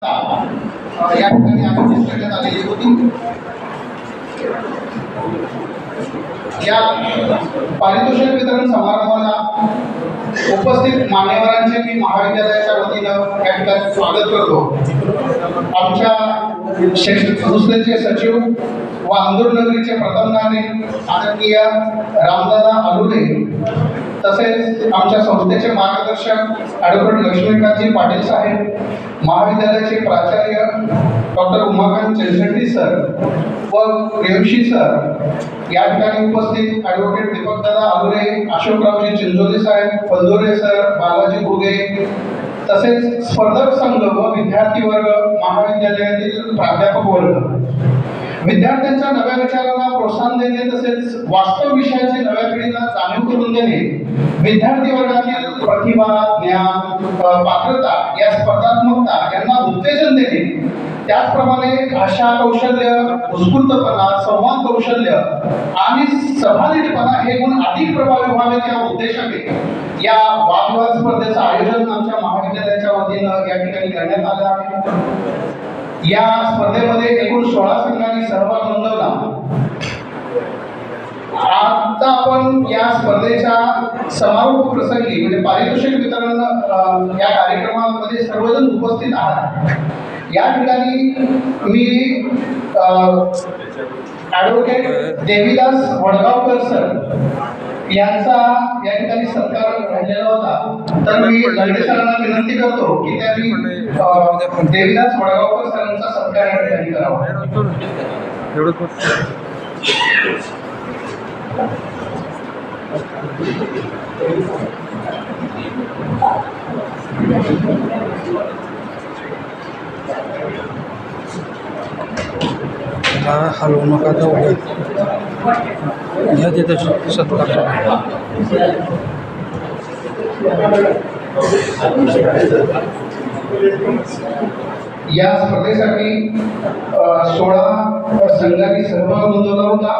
या ठिकाणी आयोजित करण्यात आलेली होती। या पारितोषिक वितरण समारंभाला उपस्थित मान्यवरांचे मी महाविद्यालयाच्या वतीनं या ठिकाणी स्वागत करतो। आमच्या शैक्षणिक संस्थेचे सचिव व अंदूरनगरीचे प्रथम नागरिक आदरणीय रामदादा आलुरे, तसेच आमच्या संस्थेचे मार्गदर्शक ॲडव्होकेट लक्ष्मीकांतजी पाटील साहेब, महाविद्यालयाचे प्राचार्य डॉक्टर उमाकांत चंद्रशेट्टी सर व रेवशी सर, या ठिकाणी उपस्थित ॲडव्होकेट दीपकदादा आलुरे, अशोकरावजी चिंचोले साहेब, फंदोरे सर, बालाजी घुगे, तसेच स्पर्धक संघ व विद्यार्थी वर्ग, महाविद्यालयातील प्राध्यापक वर्ग, विद्यार्थ्यांच्या नव्या विचारांना प्रोत्साहन देणे तसेच वास्तव विषयाची नव्या पिढीला जाणीव करून देणे, विद्यार्थी वर्गातील प्रतिभा, ज्ञान, पात्रता या स्पर्धात्मकता यांना उत्तेजन देणे, त्याचप्रमाणे भाषा कौशल्य, उत्स्फूर्तपणा, संवाद कौशल्य आणि सभानीतीपणा हे गुण अधिक प्रभावी व्हावेत या उद्देशाने या वादविवाद स्पर्धेचं आयोजन आमच्या महाविद्यालयाच्या वतीनं या ठिकाणी करण्यात आलं आहे। या स्पर्धेमध्ये एकूण 16 संघांनी सहभाग नोंदवला। आता आपण या स्पर्धेच्या समारोप प्रसंगी म्हणजे पारितोषिक वितरण या कार्यक्रमामध्ये सर्वजण उपस्थित आहात। या ठिकाणी मी ॲडव्होकेट देवीदास वडगावकर सर यांचा या ठिकाणी सत्कार झालेला होता, तर मी लंडे सरांना विनंती करतो की त्यांनी देवीदास वडगावकर सरांचा सत्कार या ठिकाणी करावा। हलवू नका जाऊ ह्या तिथे सत्कार। या स्पर्धेसाठी 16 संघांनी सहभाग नोंदवला होता।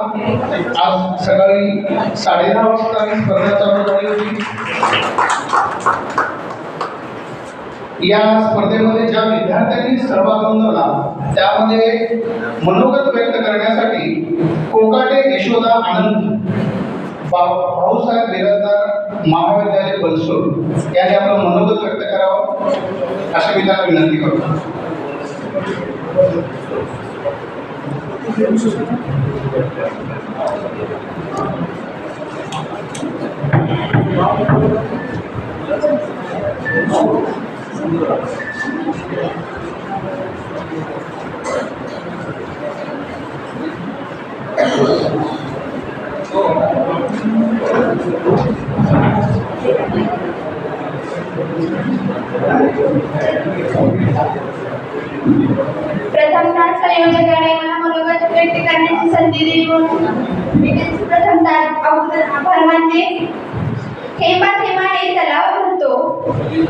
आज सकाळी 10:30 वाजता ही स्पर्धा चालू झाली होती। या स्पर्धेमध्ये ज्या विद्यार्थ्यांनी सहभाग नोंदवला त्यामध्ये मनोगत व्यक्त करण्यासाठी कोकाटे यशोदा आनंद, भाऊसाहेब बिराजदार, महाविद्यालय बलसूर यांनी आपलं मनोगत व्यक्त करावं अशी मी त्यांना विनंती करतो। प्रथमतः संयोजकाने मला मनोगत व्यक्त करण्याची संधी दिली म्हणून मी त्यांचे प्रथमतः आभार मानते। थेंबा थेंबाने तलाव भरतो,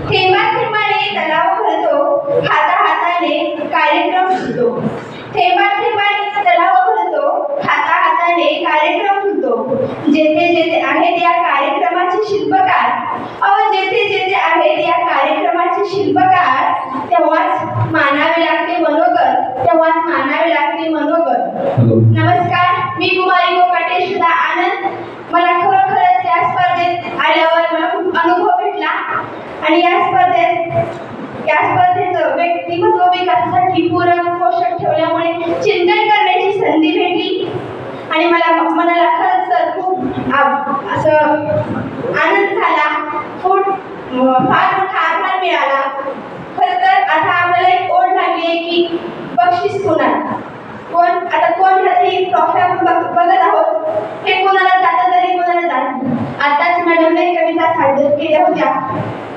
थेंबा थेंबाने तलाव भरतो, हाताहाताने कार्यक्रम होतो, थेंबा थेंबाने तलाव भरतो, हाताहाताने कार्यक्रम होतो। जेथे जेथे आहेत या कार्यक्रमाचे शिल्पकार, जेथे जेथे आहेत या कार्यक्रमाचे शिल्पकार, तेव्हाच मानावे लागते मनोगत, तेव्हाच मानावे लागते मनोगत। नमस्कार, मी कुमारी कोकाटे यशोदा आनंद। मला खरोखरच या स्पर्धेत आल्यावर मला खूप अनुभव भेटला आणि या स्पर्धेचं व्यक्तिमत्व विकासासाठी पूरक पोषक ठेवल्यामुळे चिंतन करण्याची संधी भेटली आणि मनाला खरंच खूप असं आनंद झाला, फार मोठा आधार मिळाला। खरं तर आता आपल्याला एक ओढ लागली आहे की बक्षीस कोण ह्याची ट्रॉफी आपण बघत आहोत, हे कोणाला जातं तरी कोणाला जात। आताच मॅडमने कविता सादर केल्या होत्या,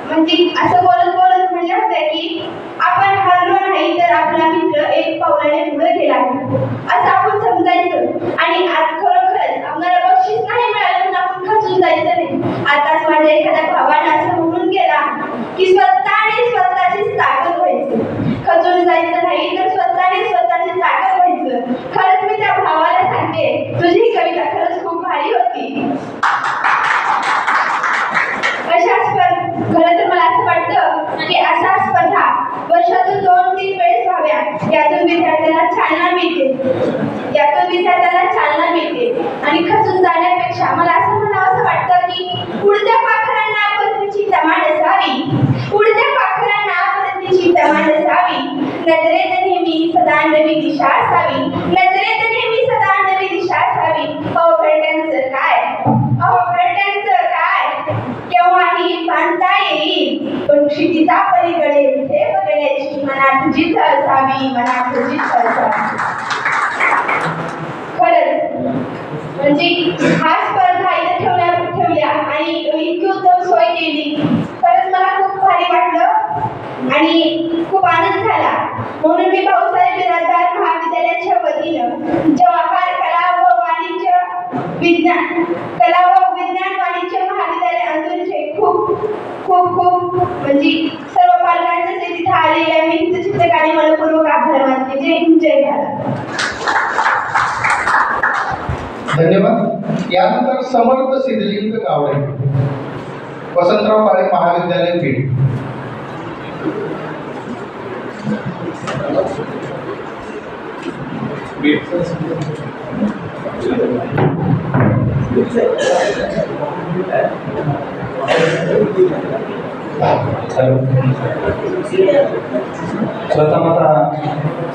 म्हणजे असं बोलत म्हणल्या होत्या की आपण हरलो नाही तर आपला मित्र एक पावलाने पुढे गेला असं आपण समजायचं आणि आज खरोखरच आपल्याला बक्षीस नाही मिळालं म्हणून आपण खचून जायचं नाही। आताच माझ्या एखाद्या भावानं असं म्हणून गेला की स्वतःने स्वतःचीच ताकद व्हायचं, खचून जायचं नाही तर स्वतःने स्वतःची ताकद व्हायचं। खरंच मी त्या भावाला सांगते, तुझी ही कविता खरंच खूप भारी होती। अशा खरं तर मला असं वाटतं की अशा स्पर्धा वर्षातून 2-3 वेळा यातून विद्यार्थ्यांना चालना मिळते आणि खचून जाण्यापेक्षा मला असं म्हणावं वाटतं की उडत्या पाखरांना परतीची तमाड असावी, नजरेत नेहमी सदा नवी दिशा असावी, अहो घरट्यांचं काय केव्हाही बांधता येईल, पण क्षितिजा पलीकडे हे बघण्याची मनात जिद्द असावी. खरंच म्हणजे हा स्पर्धा इथे ठेवल्या आणि इतकी उत्तम सोय केली. खरंच मला खूप भारी वाटलं आणि खूप आनंद झाला. म्हणून मी भाऊसाहेब बिराजदार महाविद्यालयाच्या वतीनं जवाहर कला व विज्ञान वाणिज्य महाविद्यालय अंधूरचे खूप म्हणजे सर्व पालकांचे तिथे आलेल्या मी चित्रकारी मनपूर्वक आभार मानते. जय भारत. धन्यवाद. यानंतर समर्थ सिद्धलिंग गावडे, वसंतराव काळे महाविद्यालय बीड. प्रथम आता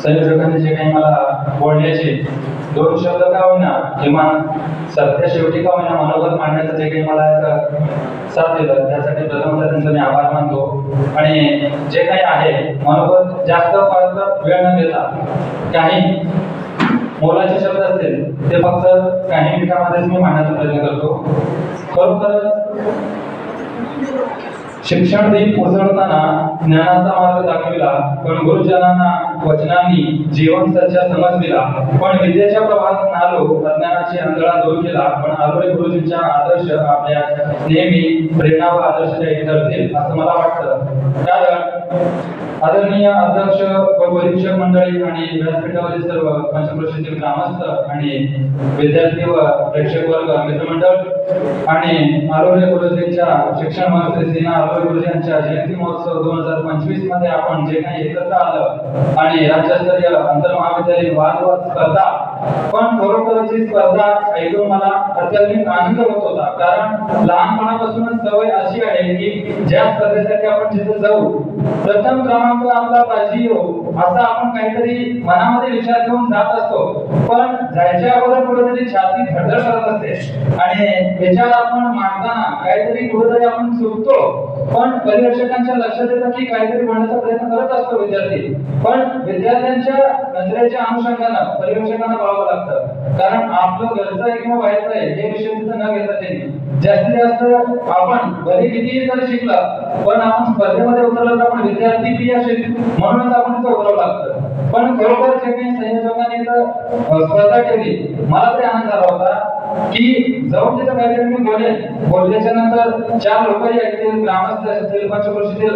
संयोजकांनी जे काही मला बोलण्याचे 2 शब्द का होईना किमान सध्या शेवटी का होईना मनोगत मांडण्याचं जे काही मला साथ दिलं त्यासाठी प्रथमतः त्यांचा मी आभार मानतो. आणि जे काही आहे मनोगत जास्त फार वेळ न देता काही मोलाचे शब्द असतील ते फक्त काही मिनिटांमध्येच मी मांडण्याचा प्रयत्न करतो. खरोखरच शिक्षण दीप उजळताना ज्ञानाचा मार्ग दाखविला, पण गुरुजनांना वचनांनी जीवन सच्चा समजविला. पण विद्येच्या प्रवाहात नालो अज्ञानाची अंधळा दूर केला. पण आरोग्य गुरुजींच्या आदर्श आपल्या नेहमी प्रेरणा व आदर्शदायी ठरतील असं मला वाटतं. कारण आदरणीय अध्यक्ष व परीक्षक मंडळी आणि व्यासपीठावरील सर्व पंचक्रोशीतील ग्रामस्थ आणि विद्यार्थी व प्रेक्षक वर्ग मित्रमंडळ आणि आरोग्य गुरुजींच्या शिक्षण मंत्री श्री आरोग्य गुरुजींच्या जयंती महोत्सव 2025 मध्ये आपण जे काही एकत्र आलं आणि राज्यस्तरीय आंतरमहाविद्यालयीन वादविवाद स्पर्धा, पण खरोखरच ही स्पर्धा ऐकून मला अत्यंत आनंद होत होता. कारण लहानपणापासूनच सवय अशी आहे की ज्या स्पर्धेसाठी आपण जिथे जाऊ प्रथम क्रमांक आपला पाहिजे असा आपण काहीतरी मनामध्ये विचार घेऊन जात असतो. पण जायच्या अगोदर कुठेतरी छाती धडधड करत असते आणि विचार आपण मांडताना काहीतरी कुठेतरी आपण चुकतो. पण परीक्षकांच्या लक्षात येतं की काहीतरी म्हणण्याचा प्रयत्न करत असतो विद्यार्थी. पण विद्यार्थ्यांच्या नजरेच्या अनुषंगानं परीक्षकांना पाहावं लागतं. कारण आपलं घरचं आहे किंवा बाहेरचं आहे हे विषय तिथं न घेता त्यांनी जास्तीत जास्त आपण भले कितीही जरी शिकला पण आपण स्पर्धेमध्ये उतरलं तर आपण विद्यार्थी प्रिय म्हणूनच आपण तिथं उतरावं लागतं. पण खरोखर जे काही संयोजकांनी स्पर्धा ठेवली मला तरी आनंद झाला होता की जाऊन तिथं काहीतरी मी बोलल्याच्या नंतर 4 लोकही ऐकतील, ग्रामस्थ असतील, पंचक्रोशीतील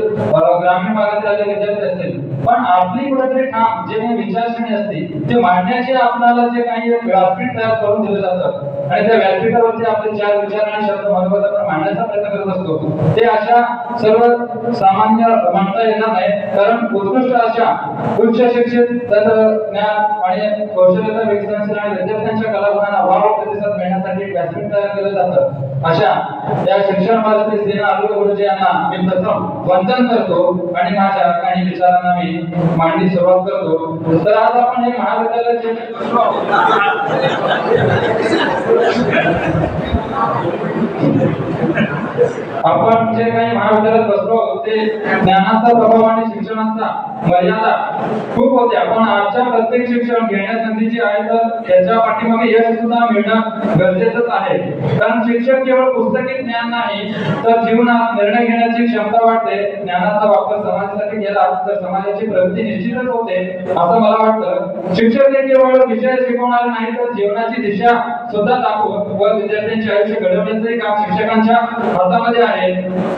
ग्रामीण भागातील आलेले विद्यार्थी असतील. पण आपली कुठेतरी ठाम जे काही विचारसरणी असते ते मांडण्याचे आपल्याला जे काही व्यासपीठ तयार करून दिलं जातं आणि त्या व्यासपीठावरती आपले 4 विचार आणि शब्द मनोगत आपण मांडण्याचा प्रयत्न करत असतो. ते अशा सर्व सामान्य मांडता येणार नाही. कारण उत्कृष्ट अशा उच्च शिक्षित तंत्रज्ञान आणि कौशल्यता विकसनशील आणि विद्यार्थ्यांच्या कलागुणांना वाव प्रतिसाद मिळण्यासाठी व्यासपीठ तयार केलं जातं. अशा या शिक्षण मंत्री श्री आरोग्य गुरुजी यांना मी प्रथम वंदन करतो आणि माझ्या काही विचारांना मी मांडणी सुरुवात करतो. तर आज आपण हे महाविद्यालयाचे आपण जे काही महाविद्यालयात बसलो ते ज्ञानाचा प्रभाव आणि शिक्षणाचा मर्यादा खूप होत्या. पण आजच्या प्रत्येक शिक्षण घेण्या संधीची आहे तर त्याच्या पाठीमागे यश सुद्धा मिळणं गरजेचंच आहे. कारण शिक्षण केवळ पुस्तकी ज्ञान नाही तर जीवनात निर्णय घेण्याची क्षमता वाढते. ज्ञानाचा वापर समाजासाठी केला तर समाजाची प्रगती निश्चितच होते असं मला वाटतं. शिक्षक हे केवळ विषय शिकवणारे नाही तर जीवनाची दिशा सुद्धा दाखवून व विद्यार्थ्यांचे आयुष्य घडवण्याचे काम शिक्षकांच्या हातामध्ये आहे.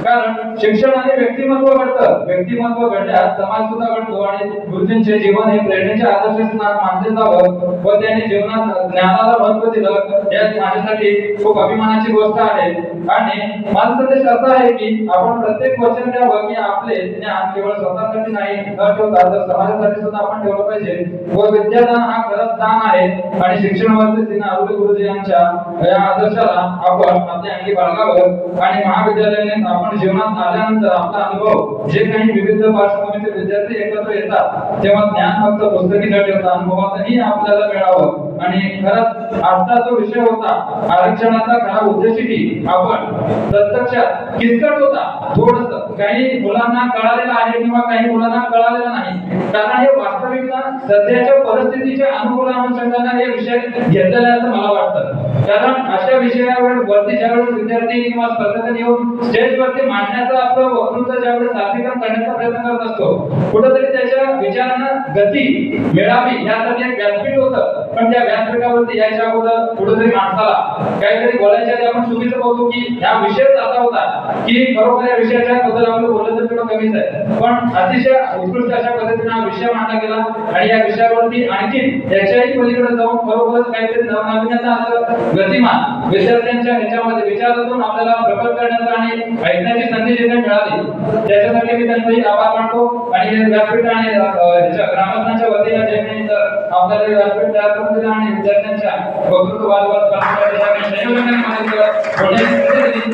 कारण शिक्षणाने व्यक्तिमत्व घडतं, व्यक्तिमत्व घडल्यास समाज सुद्धा घडतो आणि गुरुजींचे जीवन हे प्रेरणेचे आदर्श मानले जावं व त्यांनी जीवनात ज्ञानाला महत्त्व दिलं, हे माझ्यासाठी खूप अभिमानाची गोष्ट आहे. आणि माझा संदेश असा आहे की आपण प्रत्येक वचन द्यावं की आपले ज्ञान केवळ स्वतःसाठी नाही न ठेवता तर समाजासाठी सुद्धा आपण ठेवलं पाहिजे. व विद्यादान हा खरंच दान आहे आणि शिक्षणावरती श्री आरोग्य गुरुजी यांच्या या आदर्शाला आपण आपल्या अंगी बाळगावं. आणि महाविद्यालयाने आपण जीवनात आल्यानंतर आपला अनुभव जे काही विविध पार्श्वभूमीचे विद्यार्थी एकत्र येतात तेव्हा ज्ञान फक्त पुस्तकी न ठेवता अनुभवातही आपल्याला मिळावं. आणि खरंच आजचा जो विषय होता आरक्षणाचा खरा उद्देश की आपण प्रत्यक्षात किचकट होता, थोडस काही मुलांना कळालेलं आहे किंवा काही मुलांना कळालेलं नाही. कारण हे वास्तविकता सध्याच्या परिस्थितीच्या अनुकूल अनुषंगाने हे विषय घेतलेले असं मला वाटतं. कारण अशा विषयावर वरती ज्यावेळेस विद्यार्थी किंवा स्पर्धक येऊन स्टेजवरती मांडण्याचा आपलं वक्तृत्व ज्यावेळेस सादरीकरण करण्याचा प्रयत्न करत असतो, कुठेतरी त्याच्या विचारांना गती मिळावी यासाठी एक व्यासपीठ होतं. पण त्या व्यासपीठावरती यायच्या अगोदर कुठेतरी माणसाला काहीतरी बोलायच्या आधी आपण चुकीचं बोलतो की हा विषयच असा होता की खरोखर या विषयाच्या बद्दल आपलं बोललं तर थोडं कमीच आहे. पण अतिशय उत्कृष्ट अशा पद्धतीने हा विषय मांडला गेला आणि या विषयावरती आणखी याच्याही पलीकडे जाऊन खरोखरच काहीतरी नवनवीनता असं गतिमान विद्यार्थ्यांच्या ह्याच्यामध्ये विचारातून आपल्याला प्रकट करण्याचा आणि ऐकण्याची संधी जिथे मिळाली त्याच्यासाठी मी त्यांचाही आभार मानतो. आणि व्यासपीठ आणि ग्रामस्थांच्या वतीने ज्यांनी आपल्याला व्यासपीठ तयार करून दिलं आणि विद्यार्थ्यांच्या वक्तृत्व वादविवाद करण्यासाठी संयोजकांनी मला बोलण्याची संधी दिली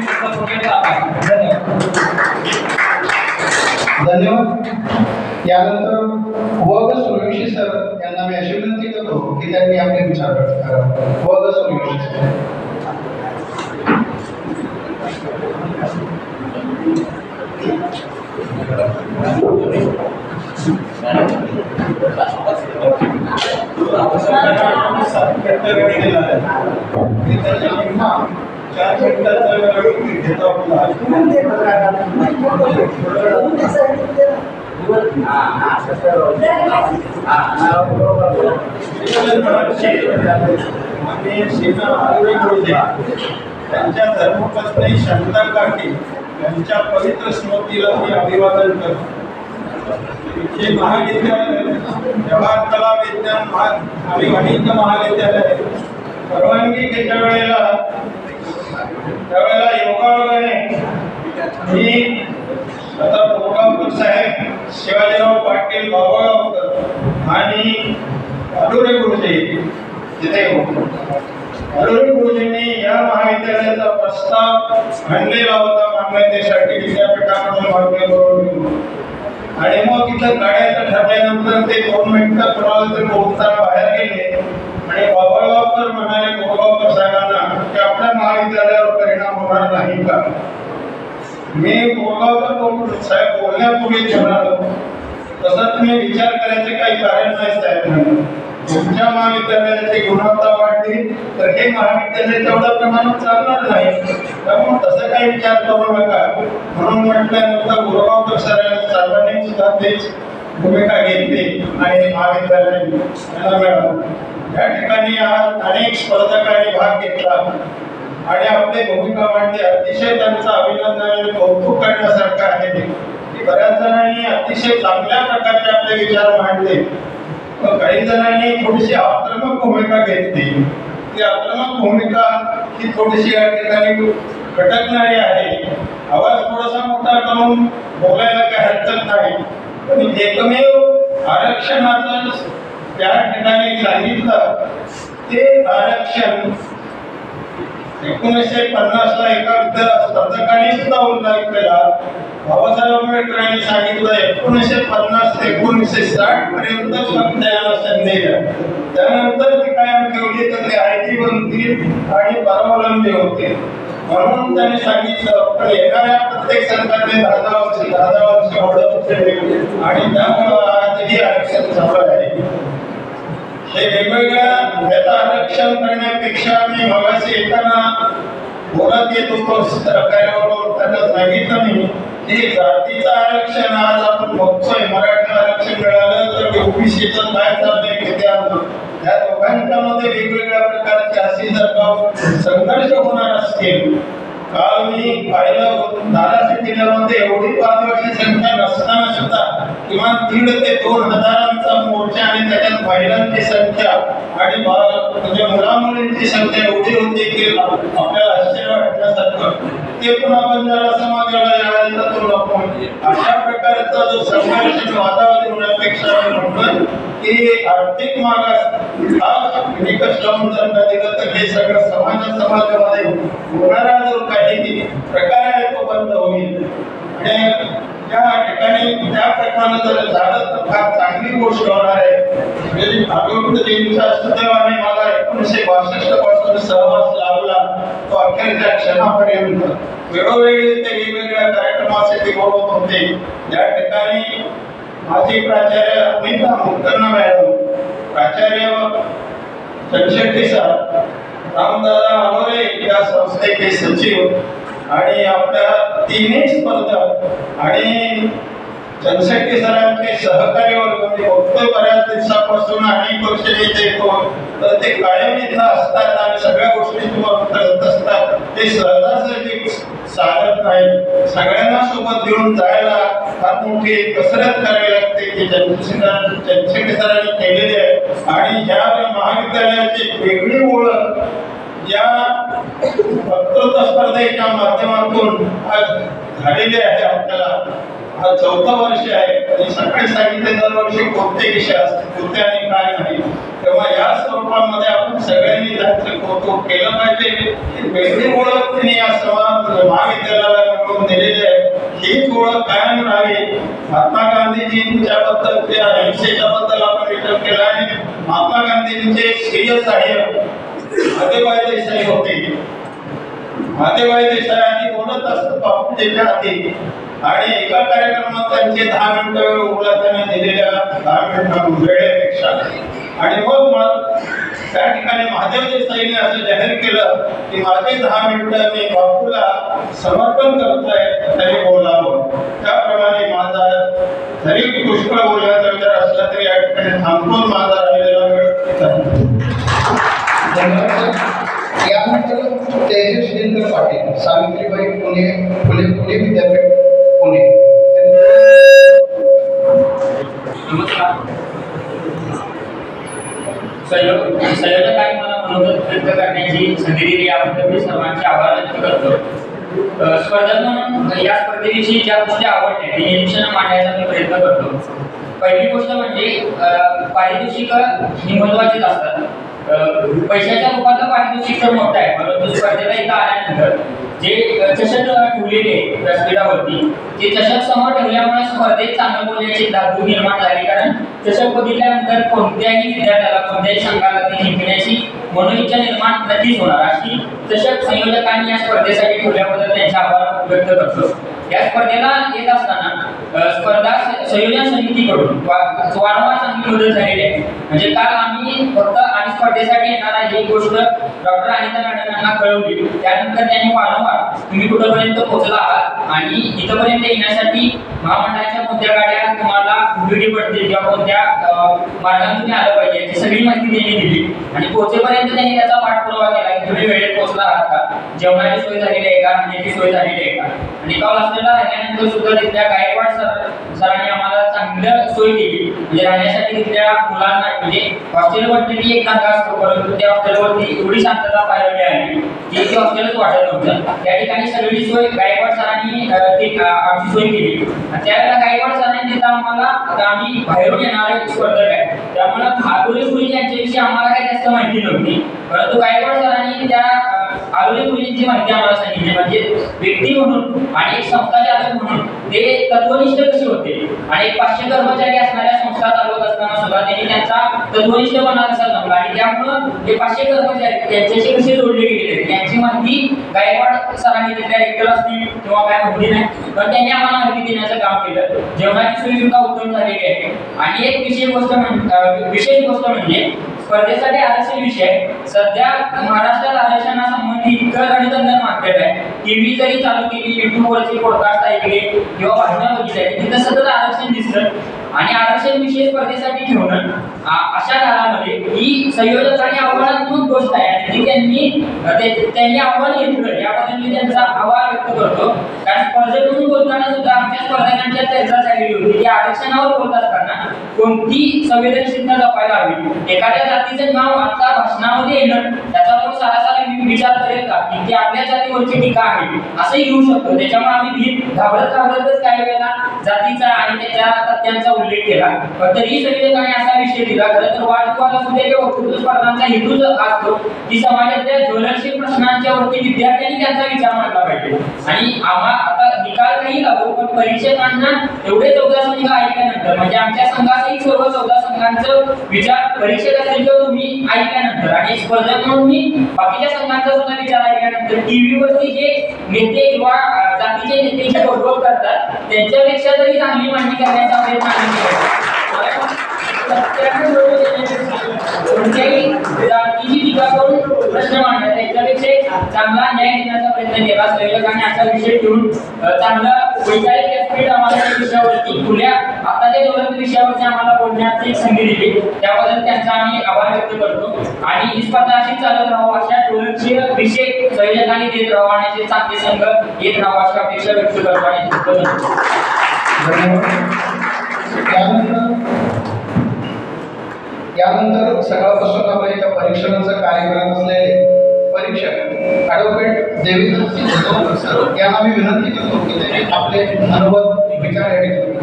त्याबद्दल आभार. धन्यवाद. यानंतर वग सूर्यवंशी सर यांना मी अशी विनंती करतो की त्यांनी आपले विचार व्यक्त करावे. वग सूर्यवंशी सर. त्यांच्या धर्मपत्नी शांता काकी यांच्या पवित्र स्मृतीला मी अभिवादन करतो. हे महाविद्यालय जवाहर कला विज्ञान आणि वाणिज्य महाविद्यालय परवानगी घेत्या वेळेला त्यावेळेला योगायोगाने मी आता बोरगावकर साहेब, शिवाजीराव पाटील बाबळगावकर आणि अडुरे गुरुजी तिथे होतो. अडुरे गुरुजींनी या महाविद्यालयाचा प्रस्ताव आणलेला होता मान्यतेसाठी विद्यापीठाकडून मागणी करून. आणि मग तिथं गाड्याचं ठरल्यानंतर ते 2 मिनिटं कोणाला तरी बोलताना बाहेर गेले आणि बाबळगावकर म्हणाले बोरगावकर साहेबांना की आपल्या महाविद्यालयावर परिणाम होणार नाही का. मी बोरगावकर साहेब बोलण्यापूर्वीच म्हणालो तसा तुम्ही विचार करायचे काही कारण नाही साहेब. तुमच्या महाविद्यालयाची गुणवत्ता वाढली तर हे महाविद्यालय तेवढ्या प्रमाणात चालणार नाही, त्यामुळे तसं काही विचार करू नका म्हणून म्हटल्यानंतर बोरगावकर साहेबांनी सुद्धा तेच भूमिका घेतली आणि महाविद्यालय मिळालं. या ठिकाणी आज अनेक स्पर्धकांनी भाग घेतला आणि आपली भूमिका मांडली. अतिशय त्यांचं अभिनंदन आणि कौतुक करण्यासारखं आहे. बऱ्याच जणांनी अतिशय चांगल्या प्रकारचे आपले विचार मांडले. काही जणांनी थोडीशी आक्रमक भूमिका घेतली. ती आक्रमक भूमिका ही थोडीशी या ठिकाणी खटकणारी आहे. आवाज थोडासा मोठा करून बोलायला काही हरकत नाही. पण एकमेव आरक्षणाचं त्या ठिकाणी सांगितलं ते आरक्षण 1950 ला एका स्पर्धकाने सुद्धा उल्लेख केला. बाबासाहेब आंबेडकरांनी सांगितलं 1950 ते 1960 पर्यंत फक्त याला संधी द्या. त्यानंतर ती कायम ठेवली तर ते आयटी बनतील आणि परावलंबी होते. म्हणून त्यांनी सांगितलं पण येणाऱ्या प्रत्येक सरकारने 10 वर्ष वाढवले आणि त्यामुळे आजही आरक्षण चालू आहे. हे वेगवेगळ्या याचं आरक्षण करण्यापेक्षा मी मगाशी येताना बोलत येत होतो सरकारबरोबर त्यांना सांगितलं नाही की जातीचं आरक्षण आज आपण बघतोय. मराठी आरक्षण मिळालं तर ओबीसीचं काय चाललंय किती या दोघांच्या मध्ये वेगवेगळ्या प्रकारचे अशी जर का संघर्ष होणार असतील काल मी पाहिलं धाराशिव जिल्ह्यामध्ये एवढी पाचवाची संख्या नसताना सुद्धा किमान 1,500 ते 2,000चा मोर्चा आणि त्याच्यात महिलांची संख्या आणि म्हणजे मुलामुलींची संख्या एवढी होती की आपल्याला आश्चर्य वाटण्यासारखं. ते पुन्हा बंजारा समाजाला यायला तो नको. अशा प्रकारचा जो संघर्ष वादावादी होण्यापेक्षा म्हणतो की आर्थिक मागास हा निकष लावून जर का दिलं तर हे सगळं समाजामध्ये होणारा जो काही प्रकार आहे तो बंद होईल. आणि त्या ठिकाणी त्या प्रकारानं जर झालं तर फार चांगली गोष्ट होणार आहे. म्हणजे भागवतजींच्या सुदैवाने मला 1962 पासून सहवास लाभला तो अखेरच्या क्षणापर्यंत. वेळोवेळी ते वेगवेगळ्या कार्यक्रमासाठी बोलवत होते. या ठिकाणी माजी प्राचार्य अमिता मुक्कर्णा मॅडम, प्राचार्य चंद्रशेट्टी सर, रामदादा आलोरे या संस्थेचे सचिव आणि आपल्या तिन्ही स्पर्धक आणि चंद्रशेट्टी सरांचे सहकारी वर्ग मी बघतोय बऱ्याच दिवसापासून अनेक वर्ष इथे येतो तर ते कायम इथं असतात आणि सगळ्या गोष्टी तुम्हाला करत असतात. ते सहजासहजी साधत नाही. सगळ्यांना सोबत घेऊन जायला फार मोठी कसरत करावी लागते की चंद्रशेट्टी सरांनी केलेली आहे. आणि ह्या महाविद्यालयाची वेगळी ओळख या वक्तृत्व स्पर्धेच्या माध्यमातून आज झालेली आहे. आपल्याला हा 4थं वर्ष आहे आणि सकाळी सांगितले दरवर्षी कोणते विषय असते कोणते आणि काय नाही. तेव्हा या स्वरूपामध्ये आपण सगळ्यांनी त्यांचं कौतुक केलं पाहिजे. वेगळी ओळख त्यांनी या महाविद्यालयाला मिळवून दिलेली आहे. हीच ओळख कायम राहावी. महात्मा गांधीजींच्याबद्दल त्या अहिंसेच्या बद्दल आपण विचार केला आणि महात्मा गांधींचे श्रेय साहेब महादेवभाई देसाई होते. महादेवभाई देसाई बोलत असत बापूजीच्या हाती आणि एका कार्यक्रमात त्यांचे 10 मिनिटं वेळ उरला त्यांना दिलेल्या 10 मिनिटं वेळेपेक्षा. आणि मग त्या ठिकाणी महादेव देसाईने असं जाहीर केलं की माझे 10 मिनिटं मी बापूला समर्पण करतोय तरी बोलावं. त्याप्रमाणे माझा जरी पुष्कळ बोलण्याचा विचार असला तरी या ठिकाणी थांबून माझा राहिलेला वेळ यानंतर तेजस दिनकर पाटील, सावित्रीबाई फुले विद्यापीठ पुणे. नमस्कार. संयोजकांनी मला मनोगत व्यक्त करण्याची संधी दिली याबद्दल मी सर्वांचे आभार व्यक्त करतो. स्पर्धक म्हणून या स्पर्धेविषयी ज्या गोष्टी आवडल्या ती निरीक्षण मांडण्याचा मी प्रयत्न करतो. पहिली गोष्ट म्हणजे पारितोषिक ही महत्त्वाचीच असतात. पैशाच्या रूपातलं पारितोषिक तर मोठं आहे परंतु स्पर्धेला इथं आल्यानंतर जे चषक ठेवलेले व्यासपीठावरती ते चषक समोर ठेवल्यामुळे स्पर्धेत चांगलं बोलण्याची धातू निर्माण झाली. कारण चषक बघितल्यानंतर कोणत्याही विद्यार्थ्याला कोणत्याही संघाला ती जिंकण्याची मनोइच्छा निर्माण नक्कीच होणार. अशी चषक संयोजकांनी या स्पर्धेसाठी ठेवल्याबद्दल त्यांचे आभार व्यक्त करतो. या स्पर्धेला येत असताना स्पर्धा संयोजन समितीकडून वारंवार चांगली मदत झालेली आहे. म्हणजे काल आम्ही फक्त आणि स्पर्धेसाठी येणारा ही गोष्ट डॉक्टर अनिता मॅडम यांना कळवली. त्यानंतर त्यांनी वारंवार तुम्ही कुठपर्यंत पोहोचला आहात आणि इथपर्यंत येण्यासाठी महामंडळाच्या कोणत्या गाड्या तुम्हाला उपयोगी पडतील किंवा कोणत्या मार्गाने तुम्ही आलं पाहिजे याची सगळी माहिती त्यांनी दिली. आणि पोहोचेपर्यंत त्यांनी त्याचा पाठपुरावा केला की तुम्ही वेळेत पोहोचला आहात का, जेवणाची सोय झालेली आहे का, खाण्याची सोय झालेली आहे का. आणि काल हॉस्टेलला राहिल्यानंतर सुद्धा तिथल्या गायकवाड सरांनी आम्हाला चांगलं सोय केली. म्हणजे राहण्यासाठी तिथल्या मुलांना म्हणजे हॉस्टेलवरती एक दंगा असतो परंतु त्या हॉस्टेलवरती एवढी शांतता पाहायला मिळाली की ते हॉस्टेलच वाटत नव्हतं. त्या ठिकाणी सगळी सोय गायकवाड सरांनी आमची सोय केली. त्यावेळेला गायकवाड सरांनी तिथं आम्हाला आम्ही बाहेरून येणारे स्पर्धक आहे त्यामुळं आलोरे गुरुजी यांच्याविषयी आम्हाला काही जास्त माहिती नव्हती परंतु गायकवाड सरांनी त्या आलोरे गुरुजींची माहिती आम्हाला सांगितली. म्हणजे व्यक्ती म्हणून आणि एक संस्था चालक म्हणून ते तत्वनिष्ठ कसे होते आणि एक 500 कर्मचारी असणाऱ्या संस्था चालवत असताना सुद्धा त्यांनी त्यांचा तत्वनिष्ठपणा कसा जमला आणि त्यामुळं ते 500 कर्मचारी त्यांच्याशी कसे जोडले गेले यांची माहिती गायकवाड सरांनी तिथल्या रेक्टर असतील किंवा काय माहिती नाही पण त्यांनी आम्हाला माहिती देण्याचं काम केलं. जेवणाची सोयी सुद्धा उत्तम झालेली आहे. आणि एक विशेष गोष्ट म्हणजे स्पर्धेसाठी आरक्षण विषय सध्या महाराष्ट्रात आरक्षणासंबंधी इतकं रणतंत्र मार्केट आहे. टीव्ही जरी चालू केली, युट्यूबवरची पॉडकास्ट ऐकले किंवा भाषणं बघितली तिथं सतत आरक्षण दिसतं आणि आरक्षण विषय स्पर्धेसाठी ठेवणं अशा काळामध्ये ही संयोजकांनी आव्हानात्मक गोष्ट आहे आणि ती त्यांनी आव्हान घेतलं याबद्दल मी त्यांचा आभार व्यक्त करतो. कारण स्पर्धेतून बोलताना सुद्धा आमच्या स्पर्धकांच्या चर्चा झालेली होती की आरक्षणावर बोलत असताना कोणती संवेदनशीलता जपायला हवी. एखाद्या जातीचं नाव आता भाषणामध्ये येणं त्याचा तो सारासारी विचार करेल का की ती आपल्या जातीवरची टीका आहे असंही घेऊ शकतो. त्याच्यामुळे आम्ही घाबरतच काही वेळेला जातीचा आणि त्याच्या तथ्यांचा उल्लेख केला. पण तरीही संवेदकांनी असा विषय दिला. खरं तर वादविवाद असू दे किंवा वक्तृत्व स्पर्धांचा हेतूच असतो की समाजातल्या ज्वलनशील प्रश्नांच्या वरती विद्यार्थ्यांनी त्यांचा विचार मांडला पाहिजे. आणि आता निकाल काही लागो पण परीक्षकांना एवढे 14 संघ ऐकल्यानंतर म्हणजे आमच्या संघासही सर्व 14 संघांचं विचार परीक्षक असेल किंवा तुम्ही ऐकल्यानंतर आणि स्पर्धक म्हणून मी बाकीच्या संघांचा सुद्धा विचार ऐकल्यानंतर टीव्हीवरती जे नेते किंवा जातीचे नेते जे बोलबोल करतात त्यांच्यापेक्षा तरी चांगली मांडणी करण्याचा प्रयत्न आम्ही केला. कोणत्याही जातीची टीका करून प्रश्न मांडला त्याच्यापेक्षा चांगला न्याय देण्याचा प्रयत्न केला. संयोजकांनी असा विषय ठेवून चांगला वैचारिक व्यासपीठ आम्हाला त्या विषयावरती खुल्या आताच्या ज्वलंत विषयावरती आम्हाला बोलण्याची संधी दिली त्याबद्दल त्यांचा आम्ही आभार व्यक्त करतो. आणि ही स्पर्धा अशी चालत राहावं अशा ज्वलनशील विषय संयोजकांनी देत राहावं आणि ते चांगले संघ येत राहावं अशी अपेक्षा व्यक्त करतो आणि यानंतर सकाळपासून आपण एका परीक्षणाचं कार्य करत असलेले परीक्षक ॲडव्होकेट देवेंद्र सर यांना मी विनंती करतो की त्यांनी आपले अनुभव विचार या ठिकाणी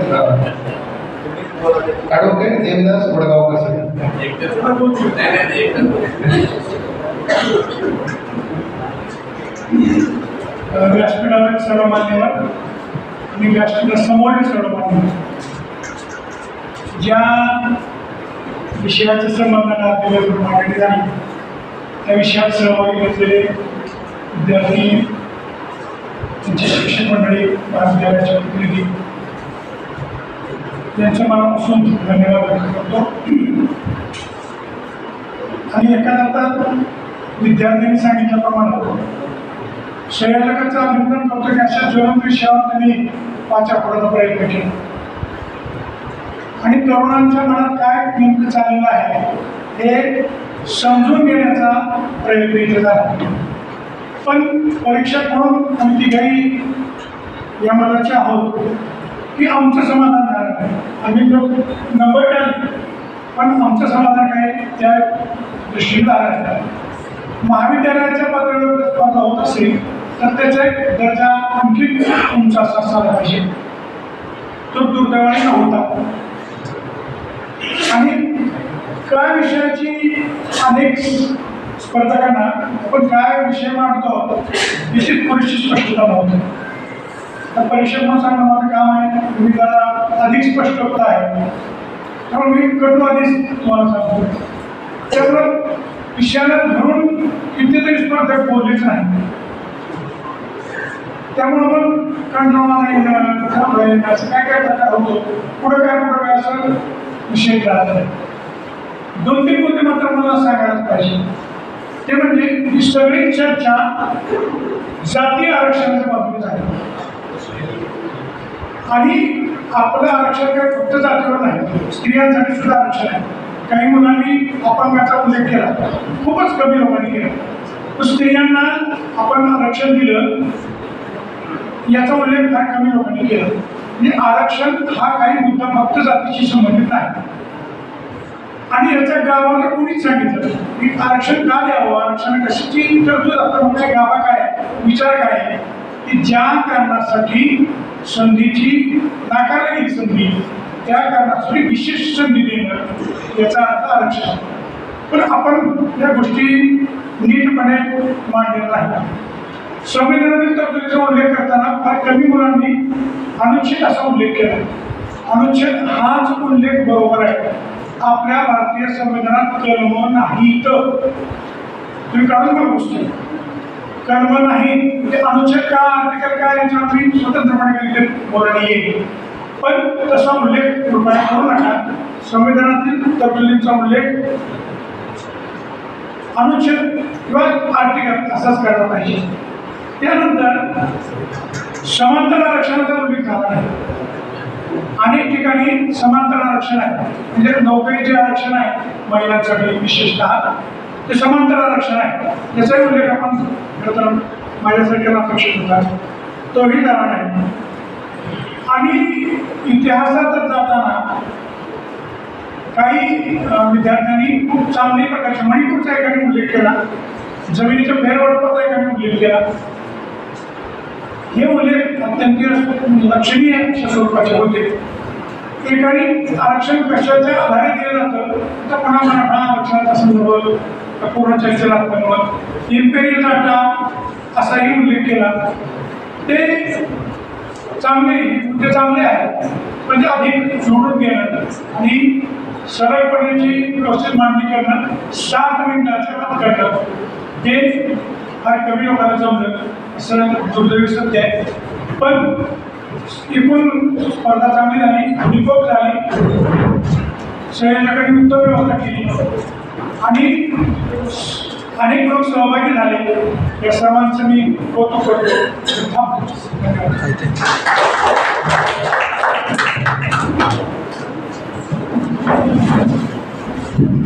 ॲडव्होकेट देवदास वडगावकर सर. व्यासपीठावर सर्व मान्यवर आणि व्यासपीठासमोरील सर्व मान्यवर ज्या विषयाचं संबंधाने आपल्याला मांडणी झाली त्या विषयात सहभागी घेतलेले विद्यार्थी त्यांचे शिक्षक मंडळी महाविद्यालयाचे प्रतिनिधी त्यांच्या मनापासून धन्यवाद व्यक्त करतो. आणि एका अर्थात विद्यार्थ्यांनी सांगितल्याप्रमाणे संयोजकांचं अभिनंदन करतो की अशा ज्वलंत विषयावर त्यांनी वाचा फोडण्याचा प्रयत्न केला आणि तरुणांच्या मनात काय नेमकं चाललेलं आहे हे समजून घेण्याचा प्रयत्न इथे झाला. पण परीक्षक म्हणून आम्ही तिघाही या मताचे आहोत की आमचं समाधान झालं नाही. आम्ही नंबर टाळले पण आमचं समाधान काय त्या दृष्टीने झालं नाही. महाविद्यालयाच्या पातळीवर स्पर्धा होत असेल तर त्याचा एक दर्जा आणखी उंच असायला पाहिजे. तो दुर्दैवाने नव्हता. आणि काय विषयाची अनेक स्पर्धकांना आपण काय विषय मांडतो याची थोडीशी स्पष्टता नव्हती. तर परीक्षक म्हणून सांगणं माझं काम आहे. तुम्ही जरा अधिक स्पष्टता आहे त्यामुळे मी कटू आधीच तुम्हाला सांगतो. त्यामुळं विषयाला धरून कितीतरी स्पर्धक बोललेच नाही. त्यामुळं मग कंटाळा नाही असं काय काय प्रकार होतो. पुढं काय असं विषय राहत. 2-3 मुद्दे मात्र मला सांगायलाच पाहिजे. ते म्हणजे ही सगळी चर्चा जातीय आरक्षणाच्या बाबतीत आहे. आणि आपलं आरक्षण काय फक्त जातीवर नाही स्त्रियांसाठी सुद्धा आरक्षण आहे. काही मुलांनी अपंगाचा उल्लेख केला खूपच कमी लोकांनी केला. स्त्रियांना आपण आरक्षण दिलं याचा उल्लेख फार कमी लोकांनी केला. म्हणजे आरक्षण हा काही मुद्दा फक्त जातीशी संबंधित नाही. आणि याच्या गावाला कोणीच सांगितलं की आरक्षण का द्यावं आरक्षण कशाची तरतूद म्हणजे गावा काय विचार काय आहे की ज्या कारणासाठी संधीची नाकारली गेली संधी त्या कारणासाठी विशेष संधी देणं याचा अर्थ आरक्षण. पण आपण या गोष्टी नीटपणे मांडलेल्या नाही. संविधानातील तरतुदीचा उल्लेख करताना फार कमी मुलांनी अनुच्छेद असा उल्लेख केला. अनुच्छेद हाच उल्लेख बरोबर आहे. आपल्या भारतीय संविधानात कलम नाहीत. तुम्ही काढून बघा गोष्टी कलम नाही म्हणजे अनुच्छेद का आर्टिकल काय याच्यावर मी स्वतंत्रपणे बोलणे येईल. पण तसा उल्लेख कृपया करू नका. संविधानातील तरतुदींचा उल्लेख अनुच्छेद किंवा आर्टिकल असाच करायला पाहिजे. त्यानंतर समांतर आरक्षणाचा उल्लेख झाला नाही. अनेक ठिकाणी समांतर आरक्षण आहे, म्हणजे नोकरीचे आरक्षण आहे महिलांसाठी विशेषतः, ते समांतर आरक्षण आहे. त्याचाही उल्लेख आपण खरं तर माझ्यासाठी अपेक्षित होता, तोही झाला नाही. आणि इतिहासात जाताना काही विद्यार्थ्यांनी खूप चांगल्या प्रकारचे मणिपूरचा एकाने उल्लेख केला, जमिनीच्या फेरवाटपाचा एकाने उल्लेख केला. हे उल्लेख अत्यंत लक्षणीय अशा स्वरूपाचे होते. एकाने आरक्षण कशाच्या आधारे दिलं जातं तर पुन्हा मराठा आरक्षणाचा संदर्भ, पूर्णचर्चेला इम्पेरियल डाटा असाही उल्लेख केला. ते चांगले आहे, म्हणजे अधिक जोडून घेणं आणि सरळपणाची व्यवस्थित मांडणी करणं, 7 मिनिटाच्या आत करणं, हे फार कमी लोकांना जमलं असं दुर्दैवी सत्य आहे. पण एकूण स्पर्धा चांगली झाली, निकोप झाली, संयोजकांनी उत्तम व्यवस्था केली आणि अनेक लोक सहभागी झाले. या सर्वांचं मी कौतुक करतो.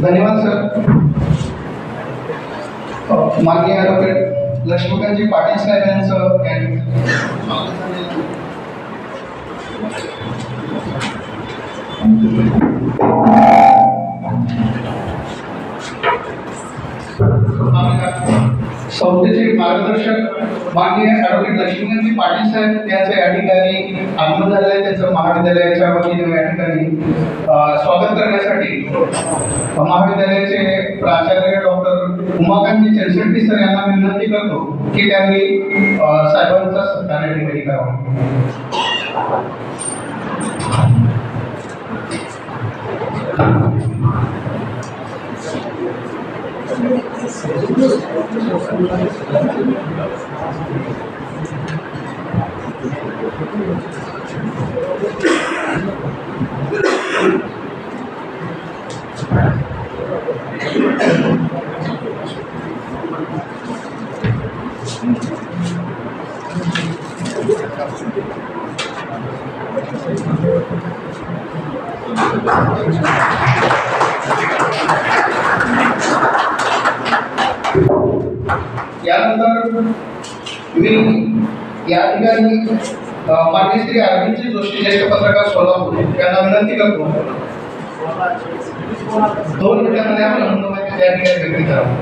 धन्यवाद सर. माननीय ॲडव्होकेट लक्ष्मीकांतजी पाटील साहेब यांचं संस्थेचे मार्गदर्शक माननीय ॲडव्होकेट लक्ष्मीकांतजी पाटील साहेब यांचं या ठिकाणी आगमन झालं आहे. त्यांचं महाविद्यालयाच्या वतीने या ठिकाणी स्वागत करण्यासाठी महाविद्यालयाचे प्राचार्य डॉक्टर उमाकांतजी चलशेट्टी सर यांना विनंती करतो की त्यांनी साहेबांचा सत्कार या ठिकाणी करावा. यानंतर मी या ठिकाणी माननीय श्री अरविंदजी जोशी ज्येष्ठ पत्रकार सोलापूर यांना विनंती करतो 2 मिनिटांमध्ये आपण अनुमती त्या ठिकाणी व्यक्त करावं.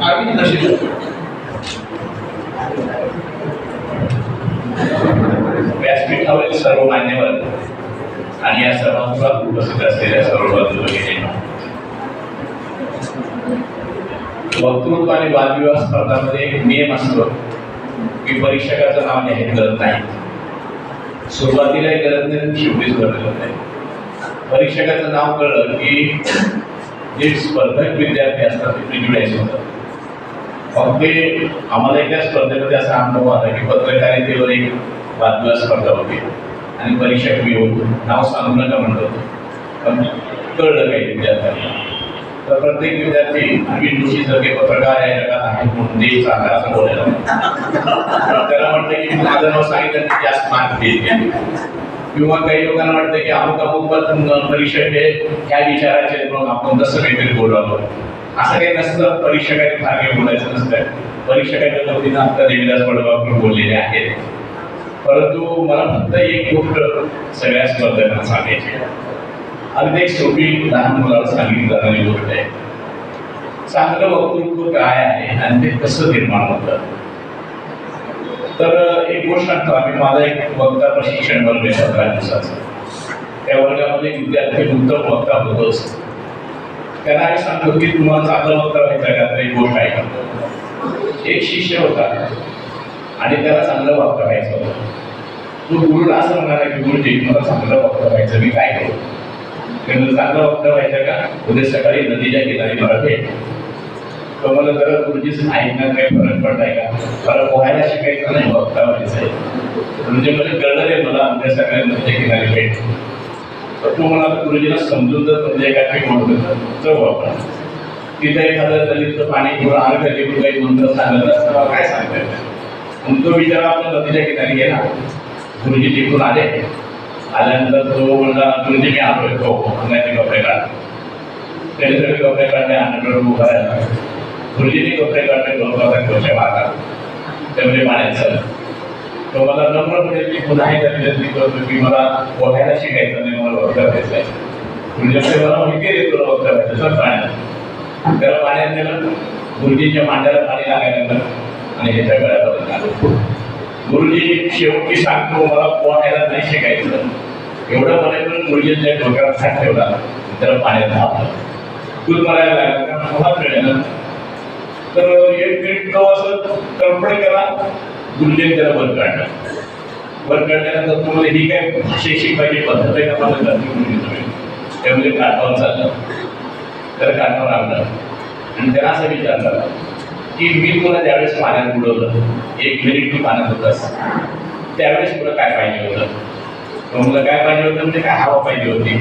अरविंद जोशी. व्यासपीठावरील सर्व मान्यवर आणि या सभागृहात उपस्थित असलेल्या सर्व बंधू वक्तृत्व आणि वादविवाद स्पर्धांमध्ये एक नियम असतो की परीक्षकाचं नाव जाहीर करत नाही. सुरुवातीलाही करत नाही, शेवटीच करत नाही. परीक्षकाचं नाव कळलं की जे स्पर्धक विद्यार्थी असतात ते प्रिज्युडाइज होतात. मग ते आम्हाला एका स्पर्धेमध्ये असा अनुभव आला की पत्रकारितेवर एक वादविवाद स्पर्धा होती आणि परीक्षक मी होतो, नाव सांगू नका म्हणत होतो, पण कळलं काही विद्यार्थ्यांना. तर प्रत्येक विद्यार्थी अरविंद जोशी सारखे पत्रकार या जगात आहेत म्हणून देश चांगला असं बोलायला त्याला वाटतं की माझं नाव सांगितलं की जास्त मार्क देईल, किंवा काही लोकांना वाटतं की अमुक अमुक परीक्षक हे ह्या विचाराचे म्हणून आपण तसं काहीतरी बोलावं. असं काही नसतं. परीक्षकांनी फार काही बोलायचं नसतं. परीक्षकांच्या वतीनं आता देवीदास पडगावकर बोललेले आहेत. परंतु मला फक्त एक गोष्ट सगळ्या स्पर्धकांना सांगायची, अगदी एक सोपी लहान मुलाला सांगितली जाणारी गोष्ट आहे. चांगलं वक्तृत्व काय आहे आणि ते कसं निर्माण होतं. तर एक गोष्ट सांगतो, आम्ही माझा एक वक्ता प्रशिक्षण वर्ग आहे 15 दिवसाचा. त्या वर्गामध्ये विद्यार्थी उत्तम वक्ता होतोच. त्यांना आम्ही सांगतो की तुम्हाला चांगलं वक्ता व्हायचं का, तर एक गोष्ट आहे का. एक शिष्य होता आणि त्याला चांगलं वक्ता व्हायचं होतं. तो गुरुला असं म्हणाला की गुरुजी मला चांगलं वक्ता व्हायचं, मी काय करू. त्यांना चांगलं वक्ता व्हायचं का, उद्या सकाळी नदीच्या किनारी मला भेट. तो मला जरा गुरुजीच ऐकण्यात काही फरक पडलाय का, मला पोहायला शिकायचं नाही, वक्ता व्हायचं आहे. म्हणजे मला कळलं आहे मला उद्या सकाळी नदीच्या किनारी भेट. तर तो मला गुरुजीला समजून जर म्हणजे काय म्हणतो जाऊ आपण तिथं एखादं दलितचं पाणी किंवा अर्घ घेऊन काही मंत्र सांगत असताना काय सांगताय. तो विचार आपण नदीच्या किनारी गेला गुरुजी तिथून आल्यानंतर तो म्हणला गुरुजी मी आलोय तो अंगाचे कपडे काढ. त्याने सगळे कपडे काढले अंगावर उभा राहिला. गुरुजीने कपडे काढले 2 तासाच्या मार्गात त्यामध्ये पाण्यात चाललं. तो मला नम्रपणे मी पुन्हा एकदा विनंती करतो की मला पोहायला शिकायचं नाही, मला वक्तव्याचं आहे. गुरुजी मला माहिती आहे तुला वक्तव्याचं सर पाण्यात. त्याला पाण्यात नेलं. गुरुजींच्या मांड्याला पाणी लागायला लागलं आणि ह्याच्या गळ्यापर्यंत आलं. गुरुजी शेवटी सांगतो मला पोहायला नाही शिकायचं. एवढं म्हणायचं गुरुजींच्या डोक्यावर हात ठेवला, त्याला पाण्यात धावलं. दूध मारायला लागला कारण पोहात मिळालं. तर 1 मिनिट तो असं तडफड केला. गुरुजींनी त्याला वर काढलं. वर काढल्यानंतर तुम्हाला ही काय भाषा शिकवायची पद्धत आहे का मला जाती गुरुजी तुम्ही त्यामध्ये काठावर चाललं. तर काठावर आणलं आणि त्याला असं विचारलं की मी तुला ज्यावेळेस पाण्यात बुडवलं 1 मिनिट तू पाण्यात होतास त्यावेळेस तुला काय पाहिजे होतं? तुला काय पाहिजे होतं म्हणजे काय हवा पाहिजे होती.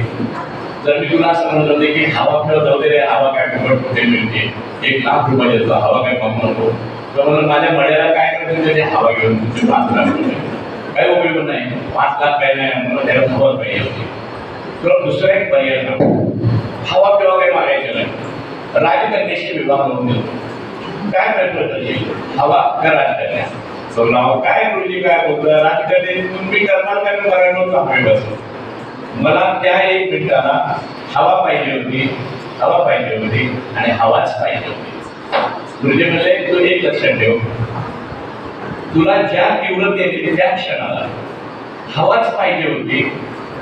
जर मी तुला असं म्हणत होते की हवा खेळत होते रे, हवा काय फुकट कुठे मिळते, 1 लाख रुपये देतो, हवा काय कमवू नको. तर म्हणून माझ्या मड्याला काय करतो ते हवा घेऊन तुमचे 5 लाख रुपये काही उपयोग नाही. 5 लाख काही नाही, मला त्याला हवा पाहिजे होती. तुला दुसरा एक पर्याय सांगतो, हवा किंवा काही मागायचं नाही, राजकन्याशी विवाह होऊन देतो. काय प्रयत्न करशील? हवा का राजकन्या? काय गुरुजी काय बोलतो राजकन्या तुम्ही करणार काय करायला बसतो. मला त्या 1 मिनिटाला हवा पाहिजे होती, हवा पाहिजे होती आणि हवाच पाहिजे होती. गुरुजी म्हणले तू एक लक्षात ठेव, तुला ज्या तीव्रतेने त्या क्षणाला हवाच पाहिजे होती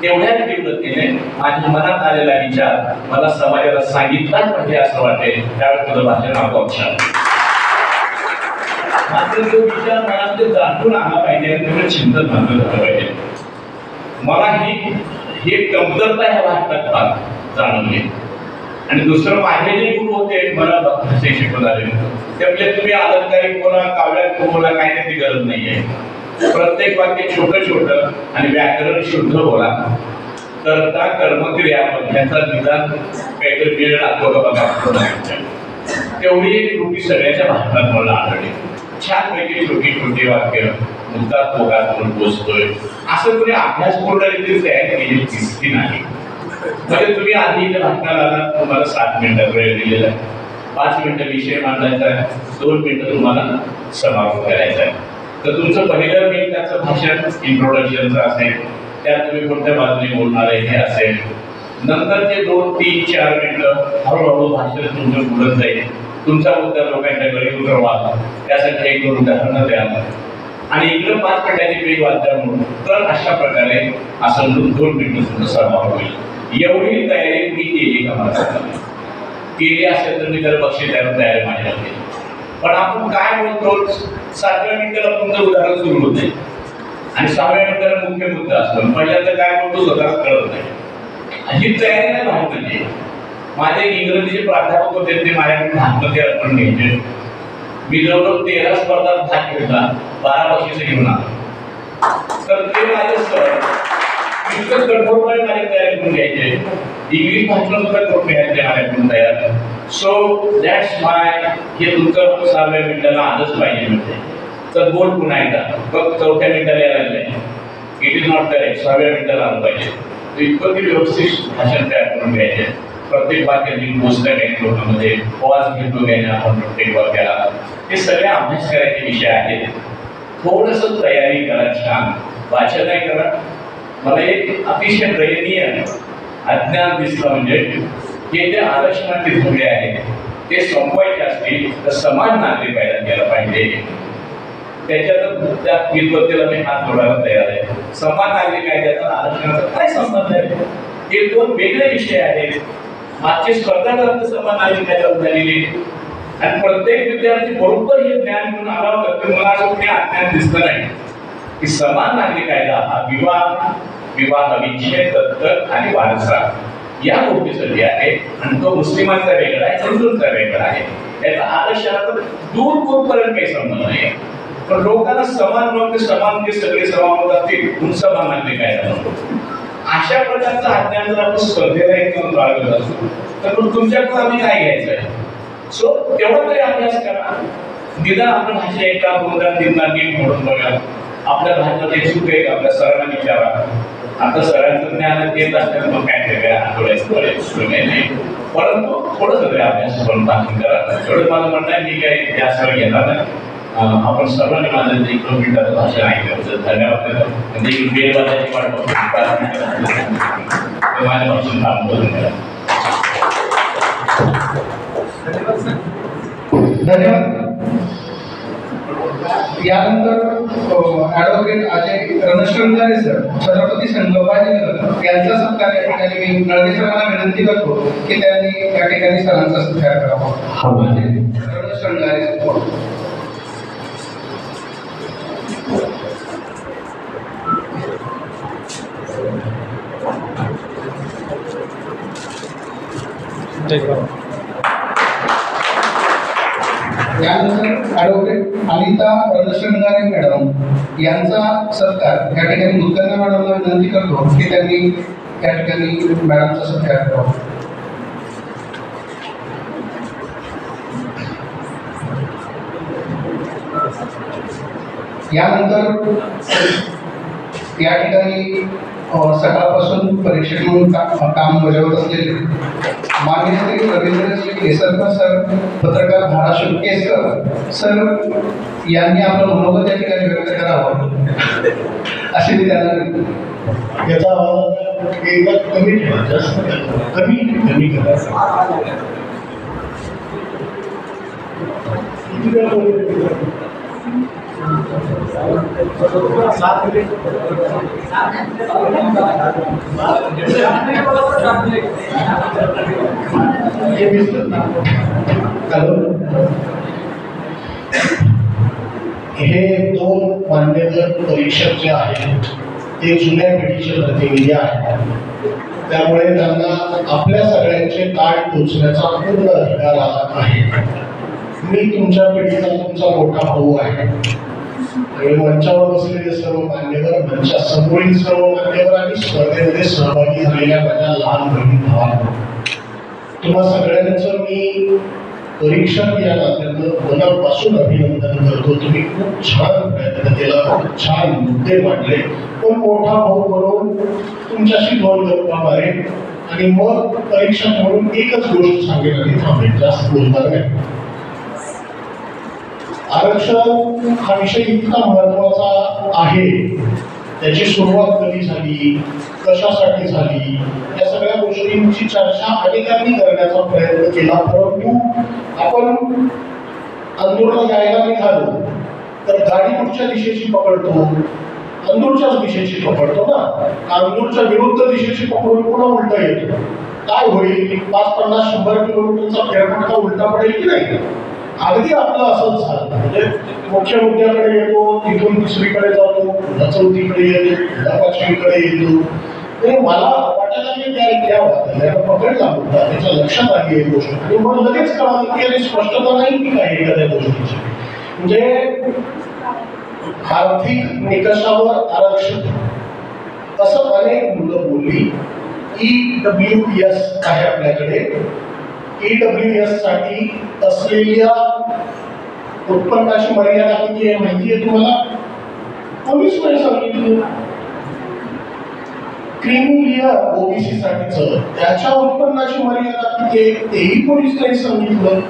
तेवढ्याच तीव्रतेने माझ्या मनात आलेला विचार मला समाजाला सांगितलाच पाहिजे असं वाटेल त्यावेळेस तुझं भाषण आपोआप छान. मात्र तो विचार मनात जाणून आला पाहिजे आणि तुझं चिंतन मानलं झालं पाहिजे. मला ही कमतरता ह्या भारतात फार जाणवली. आणि दुसरं माझे जे गुरु होते मला भाषे शिकवून आले त्यामुळे तुम्ही अलंकारिक बोला, काव्यात बोला, काही त्याची गरज नाहीये. प्रत्येक वाक्य छोटं छोटं आणि व्याकरण शुद्ध बोला. करता कर्मक्रिया ह्याचा निदान काहीतरी वेळ लागतो का बघा. तेवढी एक कृती सगळ्याच्या भारतात मला आढळली. छानपैकी छोटी छोटी वाक्य मुद्दात पोगात म्हणून पोचतोय असं तुम्ही अभ्यासपूर्ण रीतीने तयार केली दिसती नाही. म्हणजे तुम्ही आधी इथे भाषणाला आला, तुम्हाला 7 मिनिटात वेळ दिलेला आहे, 5 मिनिटं विषय मांडायचा आहे, 2 मिनिटं तुम्हाला समारोप करायचा आहे. तर तुमचं पहिलं मिनिटाचं भाषण इंट्रोडक्शनचं असेल, त्यात तुम्ही कोणत्या बाजूने बोलणार आहे हे असेल. नंतरचे 2, 3, 4 मिनिटं हळूहळू भाषण तुमचं बोलत जाईल. तुमचा मुद्दा लोकांच्या घरी उतरवा, त्यासाठी 1-2 उदाहरणं द्या आणि इकडं 5 मिनिटांनी पेज वाचा म्हणून. तर अशा प्रकारे असं 2 मिनिटं तुमचं समारोप होईल. एवढी तयारी मी केली का मला केली असेल तर मी त्याला बक्षीस द्यायला तयार आहे माझ्यामध्ये. पण आपण काय बोलतो 7व्या मिनिटाला तुमचं उदाहरण सुरू होत नाही आणि 6व्या मिनिटाला मुख्य मुद्दा असतो. पहिल्यांदा काय बोलतो स्वतःला कळत नाही. ही तयारी नाही भारताची. माझे इंग्रजीचे प्राध्यापक होते ते माझ्याकडून भागमध्ये अर्पण घ्यायचे. मी जवळजवळ 13 स्पर्धात भाग घेतला, 12 बक्षीस घेऊन आलो. तर ते माझे सर इतकं कठोरपणे माझी तयारी करून घ्यायचे. इंग्लिश भाषण सुद्धा करून घ्यायचे माझ्याकडून तयार. सो दॅट्स माय हे तुमचं 6व्या मिनिटाला आजच पाहिजे म्हणजे. तर बोल पुन्हा एकदा बघ 4थ्या मिनिटाला यायला लागलंय. It is not correct. 6व्या मिनिटाला आलं पाहिजे. इतकं ती व्यवस्थित भाषण तयार करून घ्यायचे. प्रत्येक वाक्याची पोचल्या काही लोकांमध्ये पॉज घेतो घ्यायला आपण प्रत्येक वाक्याला. हे सगळे अभ्यास करायचे विषय आहेत. थोडंसं तयारी करा, छान वाचन नाही करा. मला एक अतिशय दयनीय अज्ञान दिसलं म्हणजे हे जे आरक्षणाचे धोरणे आहेत ते संपवायचे असतील तर समान नागरिक कायदा केला पाहिजे. त्याच्यात त्या विद्वत्तेला मी हात जोडायला तयार आहे. समान नागरिक कायद्याचा आरक्षणाचा काय संबंध आहे? हे 2 वेगळे विषय आहेत. मागची स्पर्धा करत समान नागरिक कायदा झालेली आणि प्रत्येक विद्यार्थी बरोबर हे ज्ञान घेऊन आला होता. तर मला असं कुठे अज्ञान दिसलं नाही की समान नागरिक कायदा हा विवाह विच्छेद दत्तक आणि वारसा या गोष्टीसाठी आहे आणि तो मुस्लिमांचा वेगळा आहे, हिंदूंचा वेगळा आहे. याचा आरक्षणाचा दूरपर्यंत काही संबंध नाही. पण लोकांना समान लोक समान ते सगळे समान होत असतील म्हणून समान नागरिक कायदा नको. अशा प्रकारचा अज्ञान जर आपण स्पर्धेला एकदम बाळगत असतो तर मग तुमच्याकडून आम्ही काय घ्यायचंय? सो तेवढा तरी अभ्यास करा. निदान आपण भाषा 1 लाख 2 लाख 3 लाख नीट म्हणून बघा. आपल्या भाषेत एक चूक आहे आपल्या सरांना विचारा. आता सरांचं ज्ञान येत असल्यानं मग काय सगळ्या आठवड्याचं नाही, परंतु थोडं सगळं अभ्यास करून दाखल करा. एवढं माझं म्हणणं आहे. मी काही जास्त वेळ घेणार नाही. आपण सर्वांनी माझं 1 किलोमीटरचं भाषण ऐकलं, धन्यवाद देतो. म्हणजे वेळ वाजायची वाट माझ्या भाषण थांबतो. धन्यवाद. यानंतर ॲडव्होकेट अजय रणशंकरे सर, छत्रपती संभाजी यांचा सत्कार या ठिकाणी मी नळगे सरांना विनंती करतो की त्यांनी या ठिकाणी सरांचा सत्कार करावा. रणशंकरे सर. यानंतर ॲडव्होकेट अनिता रणशंकरे मॅडम यांचा सत्कार या ठिकाणी मुद्गंधा मॅडमला विनंती करतो की त्यांनी या ठिकाणी मॅडमचा सत्कार करावा. यानंतर या ठिकाणी सकाळपासून परीक्षक म्हणून काम बजावत असलेले माननीय श्री रवींद्रजी केसरकर सर, पत्रकार धाराशिव केसकर सर यांनी आपलं मनोगत या ठिकाणी व्यक्त करावं अशी मी त्यांना. याचा आवाज एकदा कमी ठेवा, जास्त कमी करा. हे 2 मान्यवर परीक्षक जे आहेत ते जुन्या पिढीचे प्रतिनिधी आहेत, त्यामुळे त्यांना आपल्या सगळ्यांचे कार्ड टोचण्याचा पूर्ण अधिकार आला आहे. मी तुमच्या पिढीचा तुमचा मोठा भाऊ आहे आणि मंचावर बसलेले सर्व मान्यवर, मंचासमोरील सर्व मान्यवर आणि स्पर्धेमध्ये सहभागी झालेल्या माझ्या लहान बहिणी भावांनो, तुम्हा सगळ्यांचं मी परीक्षक या नात्यानं मनापासून अभिनंदन करतो. तुम्ही खूप छान प्रयत्न केला, खूप छान मुद्दे मांडले. पण मोठा भाऊ म्हणून तुमच्याशी 2 गप्पा मारेन आणि मग परीक्षक म्हणून एकच गोष्ट सांगेन आणि थांबेन, जास्त बोलणार नाही. आरक्षण हा विषय इतका महत्वाचा आहे, त्याची सुरुवात कधी झाली, कशासाठी झाली, या सगळ्या गोष्टींची चर्चा अनेकांनी करण्याचा प्रयत्न केला. परंतु आपण अंदूरला जायला निघालो तर गाडी कुठच्या दिशेची पकडतो? अंदूरच्याच दिशेची पकडतो ना. अंदूरच्या विरुद्ध दिशेची पकडून पुन्हा उलटा येतो. काय होईल? 5-50-100 किलोमीटरचा फेरफटका उलटा पडेल की नाही? अगदी आपलं असंच झालं. म्हणजे मुख्य मुद्द्याकडे येतो, तिथून दुसरीकडे जातो, पुन्हा चौथीकडे येतो, पुन्हा 5वीकडे येतो. मला वाटायला मी त्या पकडला होता, त्याच्या लक्षात आली एक गोष्ट आणि मग लगेच कळालं की अरे स्पष्टता नाही की काय एखाद्या गोष्टीची. म्हणजे आर्थिक निकषावर आरक्षण असं अनेक मुलं बोलली. EWS आहे आपल्याकडे. EWS साठी असलेल्या उत्पन्नाची मर्यादा किती आहे माहिती आहे तुम्हाला? कोणीच नाही सांगितलं. क्रिमिलियर ओबीसी साठीचं त्याच्या उत्पन्नाची मर्यादा किती आहे तेही कोणीच नाही सांगितलं.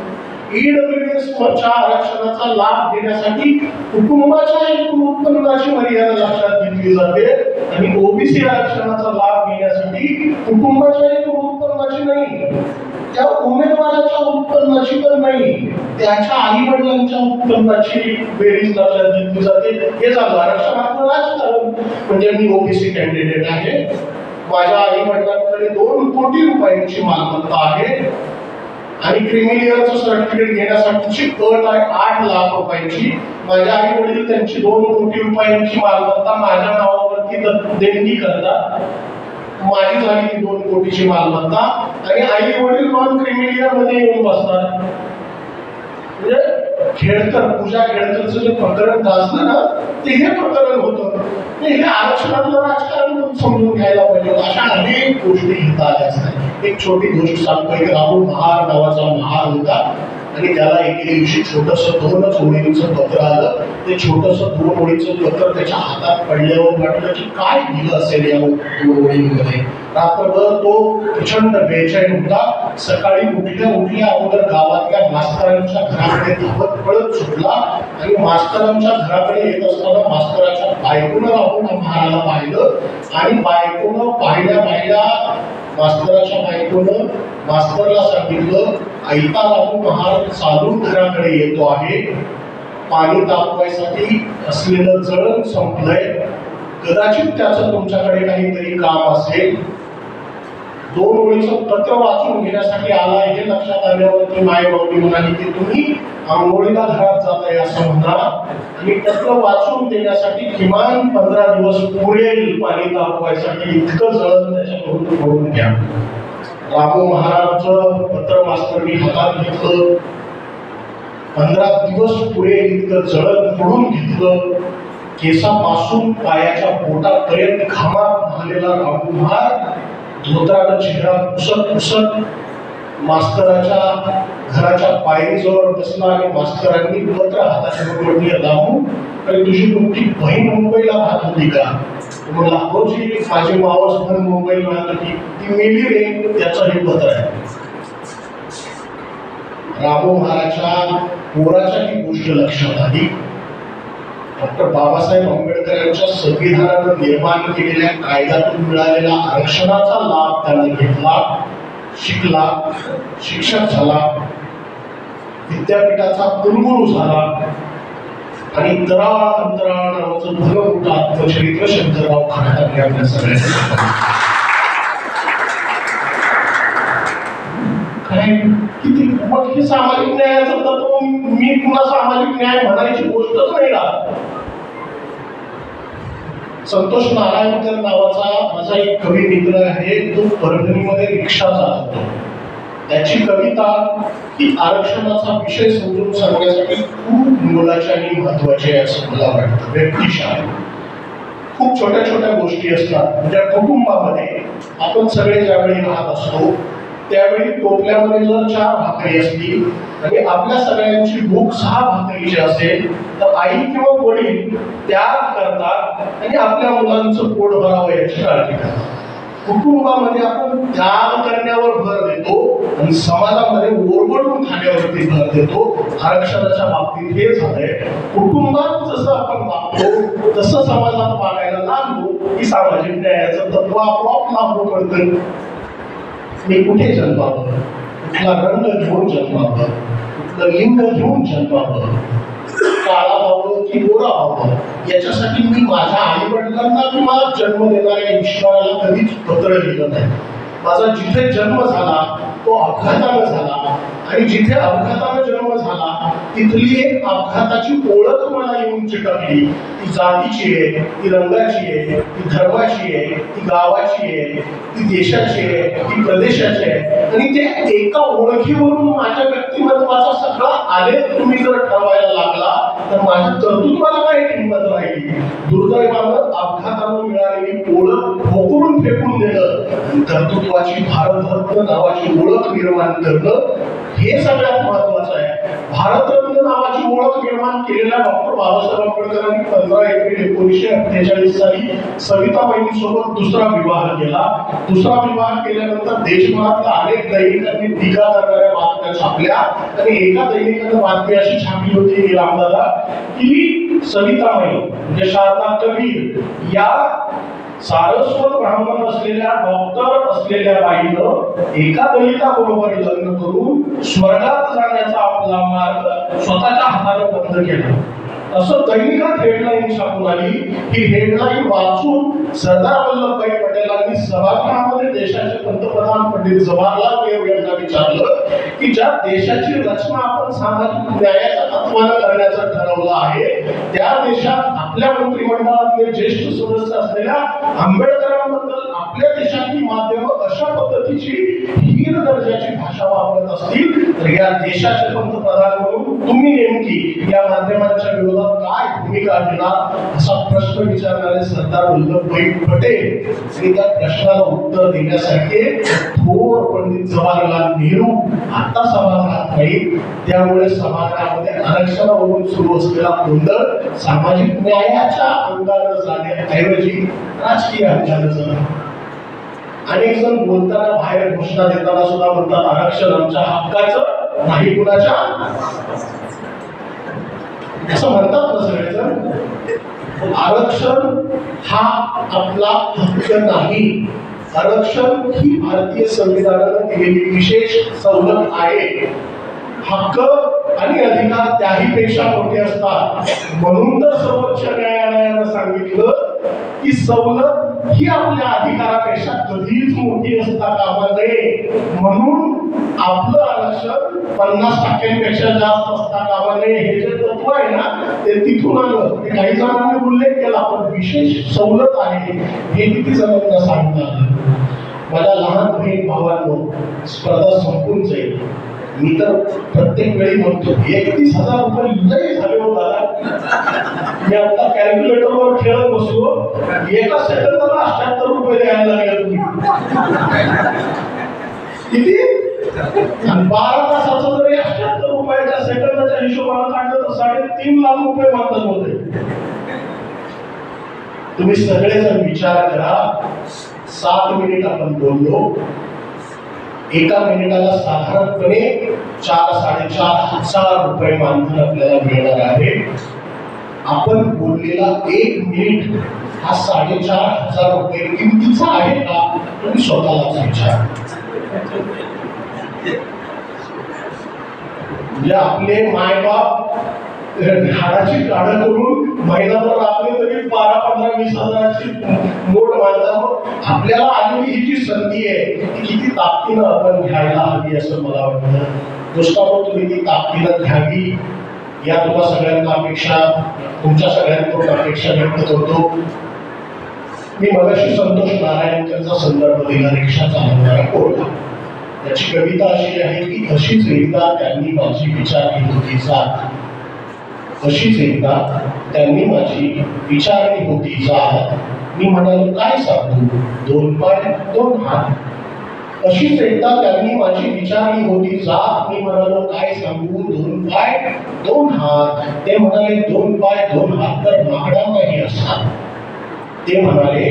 EWS च्या आरक्षणाचा लाभ घेण्यासाठी कुटुंबाच्या एकूण उत्पन्नाची मर्यादा लक्षात घेतली जाते आणि ओबीसी आरक्षणाचा लाभ घेण्यासाठी कुटुंबाच्या एकूण उत्पन्नाची नाही, त्या उमेदवाराच्या उत्पन्नाची पण नाही, त्याच्या आई वडिलांच्या उत्पन्नाची बेरीज लक्षात घेतली जाते. हे झालं आरक्षणाचं राजकारण. म्हणजे मी ओबीसी कॅन्डिडेट आहे, माझ्या आई वडिलांकडे 2 कोटी रुपयांची मालमत्ता आहे आणि क्रिमिलियरचं सर्टिफिकेट घेण्यासाठीची अट आहे 8 लाख रुपयांची. माझ्या आई वडील त्यांची 2 कोटी रुपयांची मालमत्ता माझ्या नावावरती देणगी करतात. माझी झाली ती 2 कोटीची मालमत्ता आणि आई वडील नॉन क्रिमिलियर मध्ये येऊन बसतात. म्हणजे खेडकर, पूजा खेडकरचं जे प्रकरण गाजलं ना ते हे प्रकरण होतं. हे आरक्षणातलं राजकारण समजून घ्यायला पाहिजे. अशा अनेक गोष्टी इथं आल्याच नाही. एक छोटी गोष्ट सांगतो. एक राहुल महार नावाचा महार होता. आणि त्याला एके दिवशी छोटंसं 2च ओळींचं पत्र आलं. ते छोटंसं 2 ओळींचं पत्र त्याच्या हातात पडल्यावर वाटलं की काय दिलं असेल या 2 ओळींमध्ये. रात्रभर तो प्रचंड बेचैन होता. सकाळी उठल्या अगोदर गावातल्या मास्तरांच्या घराकडे धावत पळत सुटला आणि मास्तरांच्या घराकडे येत असताना मास्तराच्या बायकोनं राहून महाराला पाहिलं आणि बायकोनं पाहिल्या मास्तराच्या बायकोनं मास्तरला सांगितलं, ऐता राहून महाराज चालून घराकडे येतो आहे. पाणी तापवायसाठी असलेलं जळण संपलंय. कदाचित त्याचं तुमच्याकडे काहीतरी काम असेल. 2 ओळीचं पत्र वाचून घेण्यासाठी आला हे लक्षात आल्यावरती मायबाबी म्हणाली की तुम्ही आंघोळीला घरात जाताय असं म्हणा आणि पत्र वाचून देण्यासाठी किमान 15 दिवस पुरेल पाणी तापवायसाठी. इतकं जळण त्याच्याकडून करून घ्या. रामू महाराजचं पत्र मास्तरनी हातात घेतलं. 15 दिवस पुरेल इतकं जळण फोडून घेतलं. केसापासून पायाच्या बोटापर्यंत घामात न्हालेला रामू महाराज धोत्रानं चेहरा पुसत मास्तराच्या घराच्या पायरीजवळ बसला आणि मास्तरांनी पत्र हाताच्या म्हटलं, रामू आणि तुझी मोठी बहीण मुंबईला राहत होती का? म्हणला, हो जी, माझी मावस बहीण मुंबईला राहत होती, ती मेली रे, त्याचं हे पत्र आहे. रामू महाराजच्या पोराच्या ही गोष्ट लक्षात आली. डॉक्टर बाबासाहेब आंबेडकरांच्या संविधानानं निर्माण केलेल्या कायद्यातून मिळालेला आरक्षणाचा लाभ त्याने घेतला. शिकला, शिक्षक झाला, विद्यापीठाचा कुलगुरू झाला आणि तराळ अंतराळ नावाचं भलं मोठं आत्मचरित्र शंकरराव खरातांनी आपल्या सगळ्यांना काय किती मग हे सामाजिक न्यायाचं तत्व मी पुन्हा सामाजिक न्याय म्हणायची गोष्टच नाही का? संतोष नारायणकर नावाचा माझा एक कवी मित्र आहे. तो परभणीमध्ये रिक्षा चालवतो. त्याची कविता ही आरक्षणाचा विषय समजून सांगण्यासाठी खूप मोलाची आणि महत्वाची आहे असं मला वाटतं. व्यक्तिशः खूप छोट्या छोट्या गोष्टी असतात. म्हणजे कुटुंबामध्ये आपण सगळे ज्यावेळी राहत असतो त्यावेळी टोपल्यामध्ये जर 4 भाकरी असतील आणि आपल्या सगळ्यांची भूक 6 भाकरीची असेल तर आई किंवा वडील त्याग करतात आणि आपल्या मुलांचं पोट भरावं याची काळजी करतात. कुटुंबामध्ये आपण त्याग करण्यावर भर देतो आणि समाजामध्ये ओरबडून खाण्यावरती भर देतो. आरक्षणाच्या बाबतीत हे झालंय. कुटुंबात जसं आपण वागतो तसं समाजात वागायला लागलो की सामाजिक न्यायाचं तत्व आपोआप लागू पडतं. मी कुठे जन्मावं, कुठला रंग घेऊन जन्मावं, कुठलं लिंग घेऊन जन्मावं, काळा व्हावं की गोरा व्हावं याच्यासाठी मी माझ्या आई वडिलांना किंवा जन्म देणाऱ्या ईश्वराला कधीच पत्र लिहिलं नाही. माझा जिथे जन्म झाला तो अपघातानं झाला आणि जिथे अपघातानं जन्म झाला तिथली एक अपघाताची ओळख मला येऊन चिटकली. ती जातीची आहे, ती रंगाची आहे, ती धर्माची आहे, ती गावाची आहे, ती देशाची आहे, ती प्रदेशाची आहे आणि ते एका ओळखीवरून माझ्या व्यक्तिमत्वाचा सगळा आलेख तुम्ही जर ठरवायला लागला तर माझ्या कर्तृत्वाला काय किंमत राहिली. दुर्दैवानं अपघातानं मिळालेली ओळख ठोकरून फेकून देणं आणि कर्तृत्वाची भारतरत्न नावाची ओळख निर्माण करणं हे सगळ्यात महत्वाचं आहे. भारतरत्न नावाची ओळख निर्माण केलेल्या डॉक्टर बाबासाहेब आंबेडकरांनी 15 एप्रिल 1948 साली सविताबाईंसोबत दुसरा विवाह केला. दुसरा विवाह केल्यानंतर देशभरातल्या अनेक दैनिकांनी टीका करणाऱ्या बातम्या छापल्या आणि एका दैनिकाने बातमी अशी छापली होती रामदादा की सविताबाई म्हणजे शारदा कबीर या सारस्वत ब्राह्मण असलेल्या डॉक्टर असलेल्या बाईनं एका दलिताबरोबर लग्न करून स्वर्गात जाण्याचा आपला मार्ग स्वतःच्या हाताने बंद केला. असं दैनिकात हेडलाईन छापून आली. ही हेडलाईन वाचून सरदार वल्लभभाई पटेलांनी सभागृहामध्ये देशाचे पंतप्रधान पंडित जवाहरलाल नेहरू यांना विचारलं की ज्या देशाची रचना आपण सामाजिक न्यायाच्या तत्वानं करण्याचं ठरवलं आहे त्या देशात आपल्या मंत्रिमंडळातले ज्येष्ठ सदस्य असलेल्या आंबेडकरांबद्दल आपल्या देशातली माध्यमं अशा पद्धतीची हीन दर्जाची भाषा वापरत असतील तर या देशाचे पंतप्रधान म्हणून तुम्ही नेमकी या माध्यमांच्या विरोधात काय भूमिका घेणार असा प्रश्न विचारणारे सरदार वल्लभभाई पटेल आणि त्या प्रश्नाला उत्तर देण्यासारखे थोर पंडित जवाहरलाल नेहरू आता सभागृहात नाही. त्यामुळे सभागृहामध्ये आरक्षणावरून सुरू असलेला गोंधळ सामाजिक न्यायाच्या अंगानं जाण्याऐवजी राजकीय अंगानं जाणार. अनेक जण बोलताना बाहेर घोषणा देताना सुद्धा म्हणतात आरक्षण आमच्या हक्काचं नाही कुणाच्या असं म्हणतात ना सगळेजण. आरक्षण हा आपला हक्क नाही. आरक्षण ही भारतीय संविधानानं दिलेली विशेष सवलत आहे. हक्क आणि अधिकार त्याहीपेक्षा मोठे असतात. म्हणून तर सर्वोच्च न्यायालयानं सांगितलं की सवलत ही आपल्या अधिकारापेक्षा कधीच मोठी असता कामा नये. म्हणून आपलं आरक्षण 50% जास्त असता कामा नये. हे जे तत्व आहे ना ते तिथून आलं. काही जणांनी उल्लेख केला पण विशेष सवलत आहे हे किती जणांना सांगतात. माझ्या लहान बहीण भावांनो स्पर्धा संपून जाईल. मी तर प्रत्येक वेळी म्हणतो 31,000 रुपये लय झाले हो दादा. मी आता कॅल्क्युलेटरवर खेळत बसलो. एका सेकंदाला 78 रुपये द्यायला लागले तुम्ही किती. आणि 12 तासाचं जरी 78 रुपयाच्या सेकंदाच्या हिशोबाने काढलं तर 3.5 लाख रुपये मात्र होते. तुम्ही सगळेजण विचार करा. 7 मिनिट आपण बोललो. एका मिनिटाला साधारणपणे 4-4.5 रुपये मानधन आपल्याला मिळणार आहे. आपण बोललेला 1 मिनिट हा 4.5 रुपये किमतीचा आहे का तुम्ही स्वतःलाच विचार. म्हणजे आपले मायबाप हाडाची काढं करून महिनाभर आपले तरी 12-15-20 हजाराची नोट मानतात. आपल्याला आलेली ही जी संधी आहे ती किती ताकदीनं आपण घ्यायला हवी असं मला वाटतं. दुष्काळ तुम्ही ती ताकदीनं घ्यावी या तुम्हा सगळ्यांना अपेक्षा तुमच्या सगळ्यांकडून अपेक्षा व्यक्त करतो. मी मगाशी संतोष नारायणकरचा संदर्भ दिला रिक्षा चालवणारा पोरगा. त्याची कविता अशी आहे की अशीच एकदा त्यांनी माझी विचारली होती जात. अशीच एकदा त्यांनी माझी विचारली होती जात. मी म्हणालो काय सांगू 2 पाय 2 हात. अशीच एकदा त्यांनी माझी विचारली होती जात. मी म्हणालो काय सांगू 2 पाय 2 हात. ते म्हणाले 2 पाय 2 हात तर माकडांनाही असतात. ते म्हणाले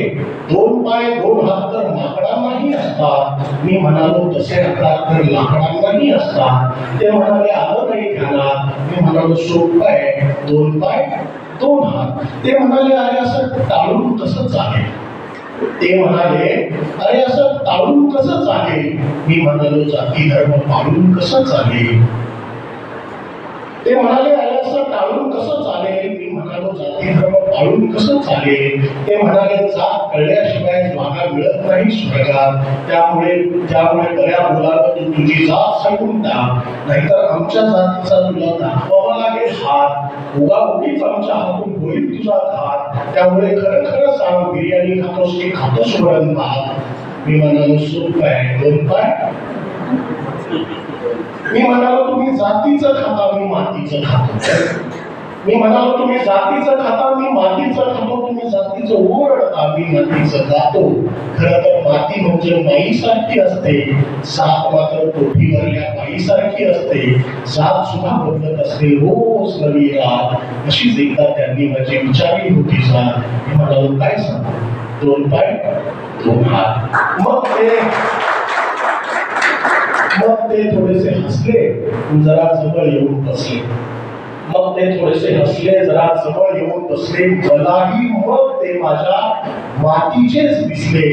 2 पाय 2 हात तर माकडांनाही असतात. मी म्हणालो तसे हातात तर लाकडांनाही असतात. ते म्हणाले आलं नाही ध्यानात. मी म्हणालो सोपं आहे 2 पाय 2 हात. ते म्हणाले अरे असं टाळून कसं चालेल. ते म्हणाले अरे असं टाळून कसं चालेल. मी म्हणालो जाती धर्म पाळून कसं चालेल. ते म्हणाले अरे असं टाळून कसं चालेल. मी म्हणालो जाती धर्म पाळून कसं चालेल. ते म्हणाले जात कळल्याशिवाय जागा मिळत नाही स्वर्गात. त्यामुळे बऱ्या मुलाला तू तुझी जात सांगून टाक नाहीतर आमच्या जातीचा तुला दाखवावा लागेल हात. उगाउगीच आमच्या हातून होईल तुझा घात. त्यामुळे खरं खरं सांग बिर्याणी खातोस की खातोस वरण भात. मी म्हणालो सोपं आहे 2 पाय. मी म्हणालो तुम्ही जातीचं खाता मी मातीचं खातो. मी म्हणालो तुम्ही जातीचं खाता मी मातीचं खातो. तुम्ही जातीचं ओरडता मी मातीचं गातो. खरं तर माती म्हणजे माईसारखी असते. जात मात्र कोठीवरल्या बाईसारखी असते. जात सुद्धा बदलत असते रोज नवी रात. अशीच एकदा त्यांनी माझी विचारली होती जात. मी म्हणालो काय सांगू 2 पाय 2 हात. मग ते थोडेसे हसले जरा जवळ येऊन बसले. मग ते थोडेसे हसले जरा जवळ येऊन बसले. मलाही मग ते माझ्या मातीचेच दिसले.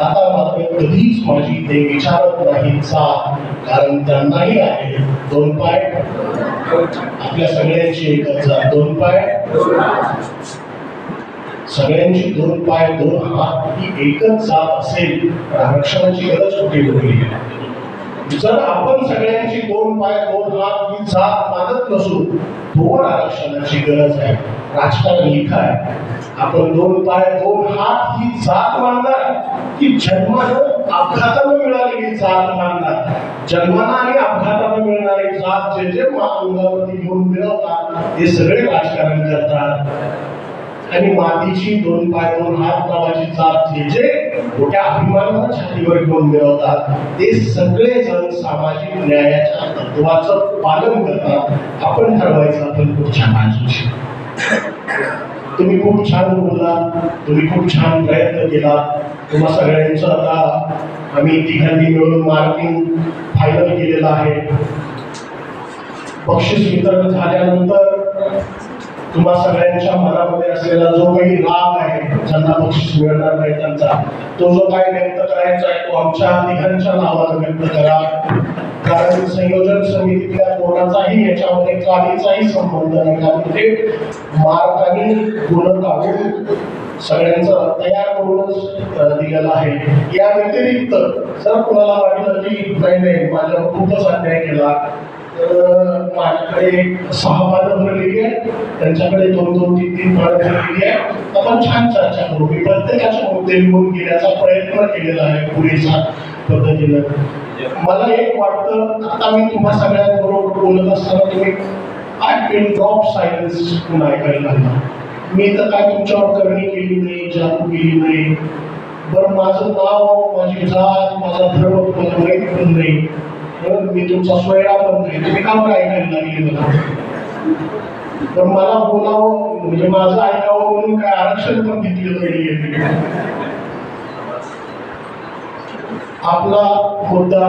आता मात्र कधीच माझी ते विचारत नाही जात. कारण त्यांनाही आहे 2 पाय. आपल्या सगळ्यांची एकच जात 2 पाय. सगळ्यांची 2 पाय 2 हात ही एकच जात असेल तर आरक्षणाची गरज कुठे उरली. जर आपण सगळ्यांची 2 पाय 2 हात ही जात मानत नसू, 2 आरक्षणाची गरज आहे. राजकारण लिखा आहे, आपण 2 पाय 2 हात ही जात मानणार की जन्मानं अपघातानं मिळालेली जात मानणार? जन्मानं आणि अपघातानं मिळणारी जात जे जे अंगावरती घेऊन मिळवतात ते सगळे राजकारण करतात. आणि मातीची 2 पाय 2 हात नावाची जात जे जे मोठ्या अभिमानानं छातीवर घेऊन मिळवतात ते सगळे जण सामाजिक न्यायाच्या तत्वाचं पालन करतात. आपण ठरवायचं आपण कुठच्या बाजूची. तुम्ही खूप छान बोलला, तुम्ही खूप छान प्रयत्न केला. तुम्हा सगळ्यांचं आता आम्ही तिघांनी मिळून मार्किंग फायनल केलेलं आहे. बक्षीस वितरण झाल्यानंतर तुम्हा सगळ्यांच्या मनामध्ये असलेला जो काही राग आहे, ज्यांना बक्षीस मिळणार नाही त्यांचा, तो जो काय व्यक्त करायचा आहे तो आमच्या तिघांच्या नावानं व्यक्त करा. कारण संयोजन समितीतल्या कोणाचाही याच्यामध्ये काहीचाही संबंध नाही. आम्ही थेट मार्कांनी गुण काढून सगळ्यांचं तयार करूनच दिलेलं आहे. या व्यतिरिक्त जर कोणाला वाटलं की नाही माझ्यावर खूपच अन्याय केला, तर माझ्याकडे 6 पानं भरलेली आहे, त्यांच्याकडे 2-2, 3-3 पानं भरलेली आहे. आपण छान चर्चा करू. मी प्रत्येकाचे मुद्दे लिहून घेण्याचा प्रयत्न केलेला आहे पुरेशा पद्धतीनं. मला एक वाटतं, आता मी तुम्हा सगळ्यांबरोबर बोलत असताना तुम्ही आय कॅन ड्रॉप सायलेन्स म्हणून ऐकायला लागला. मी तर काय तुमच्यावर करणी केली नाही, जादू केली नाही. बरं, माझं नाव, माझी जात, माझा धर्म तुम्हाला माहीत पण नाही, मी तुमचा सोयरा पण नाही. तुम्ही का बरं ऐकायला लागले मला? तर मला बोलावं म्हणजे माझं ऐकावं म्हणून काय आरक्षण पण घेतलेलं नाहीये. आपला मुद्दा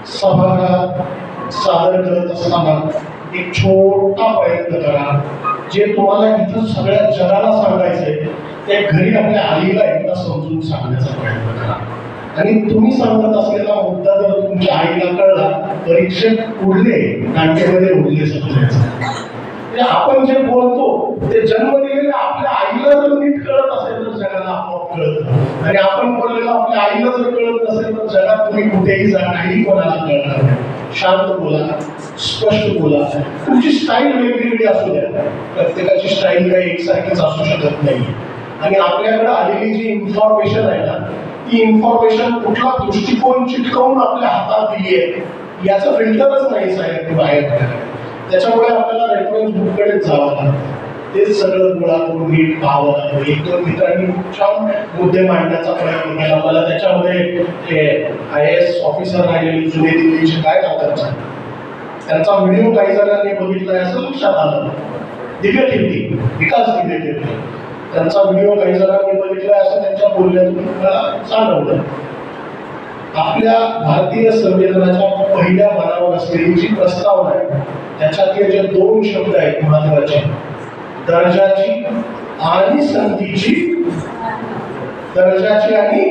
सभागृहात सादर करत असताना एक छोटा प्रयत्न करा. जे तुम्हाला इथं सगळ्या जगाला सांगायचंय ते घरी आपल्या आईला एकदा समजून सांगण्याचा प्रयत्न करा. आणि तुम्ही सांगत असलेला मुद्दा जर तुमच्या आईला कळला, परीक्षेत उडले, नाट्यामध्ये उडले समजायचं. आपण जे बोलतो ते जन्म दिलेल्या आपल्या आईला जर नीट कळत असेल तर जगाला आपोआप कळतं. आणि आपण बोललेलं आपल्या आईला जर कळत नसेल तर जगात तुम्ही कुठेही जा, काही कोणाला कळणार नाही. शांत बोला, स्पष्ट बोला. तुमची स्टाईल वेगवेगळी असू द्या, प्रत्येकाची स्टाईल काही एकसारखीच असू शकत नाही. आणि आपल्याकडे आलेली जी इन्फॉर्मेशन आहे ना, ती इन्फॉर्मेशन कुठला दृष्टिकोन चिटकवून आपल्या हातात दिली आहे याचं फिल्टरच नाही साहेब बाहेर. त्याच्यामुळे आपल्याला रेफरन्स बुककडेच जावं लागतं. तेच सगळं गोळा करून नीट पाहावं लागतं. 1-2 मित्रांनी खूप छान मुद्दे मांडण्याचा प्रयत्न केला. मला त्याच्यामध्ये IAS ऑफिसर राहिलेले जुने दिल्लीचे काय करतात त्यांचा व्हिडिओ काही जणांनी बघितलाय असं लक्षात आलं. दिव्य कीर्ती, विकास दिव्य कीर्ती, त्यांचा व्हिडिओ काही जणांनी बघितलाय असं त्यांच्या बोलण्यातून मला जाणवलं. आपल्या भारतीय संविधानाच्या पहिल्या पानावर असलेली जी प्रस्तावना आहे त्याच्यातले जे 2 शब्द आहेत महत्वाचे, दर्जाची आणि संधीची, दर्जाची आणि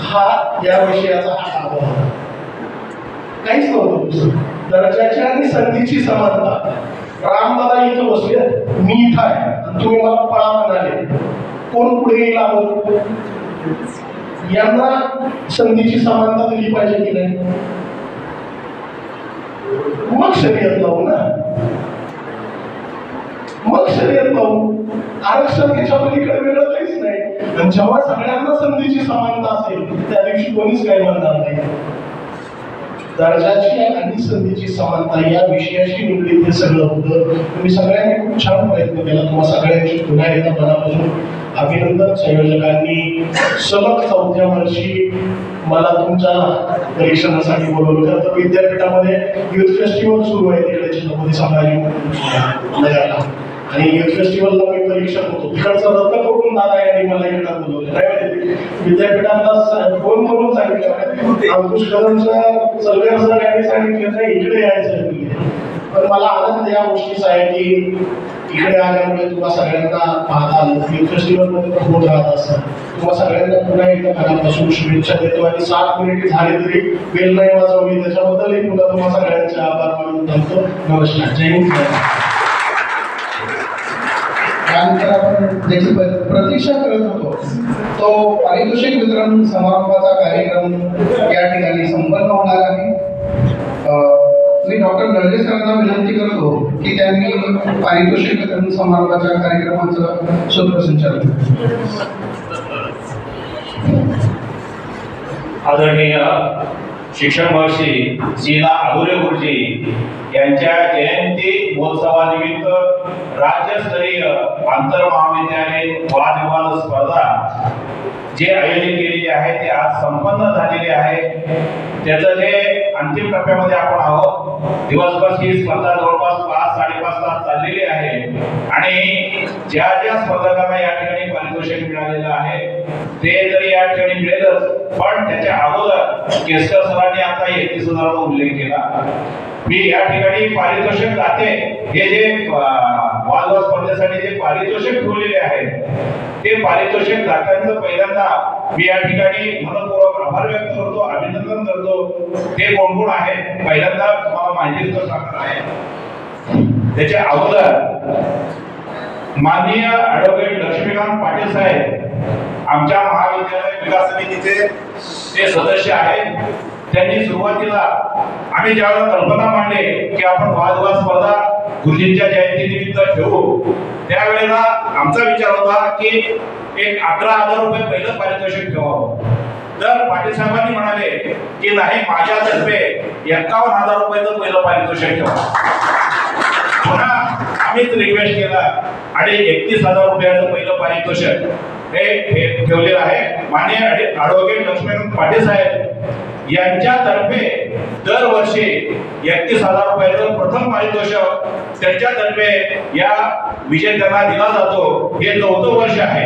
हा या विषयाचा हा आवाज काहीच नव्हतं. दर्जाची आणि संधीची समानता. रामदादा इथं बसले, मी इथं आहे आणि तुम्ही मला पळा म्हणाले, कोण पुढे येईल? यांना संधीची समानता दिली पाहिजे की नाही? मग शर्यत लावू ना, मग शर्यत लावू. आरक्षण त्याच्या पलीकडे वेगळं काहीच नाही. आणि जेव्हा सगळ्यांना संधीची समानता असेल त्या दिवशी कोणीच काही म्हणणार नाही. दर्जाची आणि संधीची समानता या विषयाशी निगडीत हे सगळं होतं. तुम्ही सगळ्यांनी खूप छान प्रयत्न केला. तुम्हाला सगळ्यांची पुन्हा एकदा मनापासून अभिनंदन. संयोजकांनी सलग 4थ्या वर्षी मला तुमच्या परीक्षणासाठी बोलवलं. तर विद्यापीठामध्ये युथ फेस्टिवल सुरू आहे तिकडे छत्रपती संभाजी नगरला, आणि युथ फेस्टिवलला मी परीक्षक होतो. तिकडचं रद्द करून दादा यांनी मला इकडे बोलवलं. नाही विद्यापीठाला फोन करून सांगितलं, अंकुश कदमचं सलगर सर यांनी सांगितलं नाही इकडे यायचं. पण मला आनंद या गोष्टीचा आहे की इकडे आल्यामुळे तुम्हा सगळ्यांना पाहता आलं. युथ फेस्टिवलमध्ये पण होत राहत असतात. तुम्हा सगळ्यांना पुन्हा एकदा मनापासून शुभेच्छा देतो. आणि 7 मिनिटे झाले तरी बेल नाही वाजवली त्याच्याबद्दलही पुन्हा तुम्हा सगळ्यांचे आभार मानून थांबतो. नमस्कार, जय हिंद. त्यानंतर आपण ज्याची प्रतीक्षा करत होतो तो पारितोषिक वितरण समारंभाचा कार्यक्रम या ठिकाणी संपन्न होणार आहे. मी डॉक्टर नळगे सरांना विनंती करतो की त्यांनी पारितोषिक वितरण समारंभाच्या कार्यक्रमाचं सूत्रसंचालन. आदरणीय शिक्षण महर्षी शीला आदुरे गुरुजी यांच्या जयंती महोत्सवानिमित्त राज्यस्तरीय आंतर महाविद्यालय वादविवाद स्पर्धा जे आयोजित केलेली आहे ते आज संपन्न झालेले आहे. त्याचं जे अंतिम टप्प्यामध्ये आपण आहोत. दिवसभर ही स्पर्धा जवळपास 5-5.5 तास चाललेली आहे आणि ज्या ज्या स्पर्धकांना या ठिकाणी पारितोषिक मिळालेलं आहे ते जरी या ठिकाणी मिळेलच, पण त्याच्या अगोदर केसकर सरांनी आता 31,000चा उल्लेख केला. मी या ठिकाणी पारितोषिक दाते हे जे वादविवाद स्पर्धेसाठी जे पारितोषिक ठेवलेले आहे ते पारितोषिक दात्यांचं पहिल्यांदा मी या ठिकाणी मनपूर्वक आभार व्यक्त करतो, अभिनंदन करतो. ते कोण कोण आहेत पहिल्यांदा तुम्हाला माहिती सांगणार आहे. त्याच्या अगोदर माननीय ॲडव्होकेट लक्ष्मीकांत पाटील साहेब आमच्या महाविद्यालय विकास समितीचे ते सदस्य आहेत. त्यांनी सुरुवातीला आम्ही ज्यावेळेला कल्पना मांडली की आपण वादविवाद स्पर्धा गुरुजींच्या जयंतीनिमित्त ठेवू, त्यावेळेला आमचा विचार होता की एक 11,000 रुपये पहिलं पारितोषिक ठेवावं. तर पाटील साहेबांनी म्हणाले की नाही, माझ्यातर्फे 51,000 रुपयाचं पहिलं पारितोषिक ठेवा. पुन्हा आम्हीच रिक्वेस्ट केला आणि 31,000 रुपयाचं पहिलं पारितोषिक हे ठेवलेलं आहे. माननीय ॲडव्होकेट लक्ष्मीकांत पाटील साहेब यांच्यातर्फे दरवर्षी 31,000 रुपयाचं प्रथम पारितोषिक त्यांच्यातर्फे या विजेत्यांना दिला जातो. हे 4थं वर्ष आहे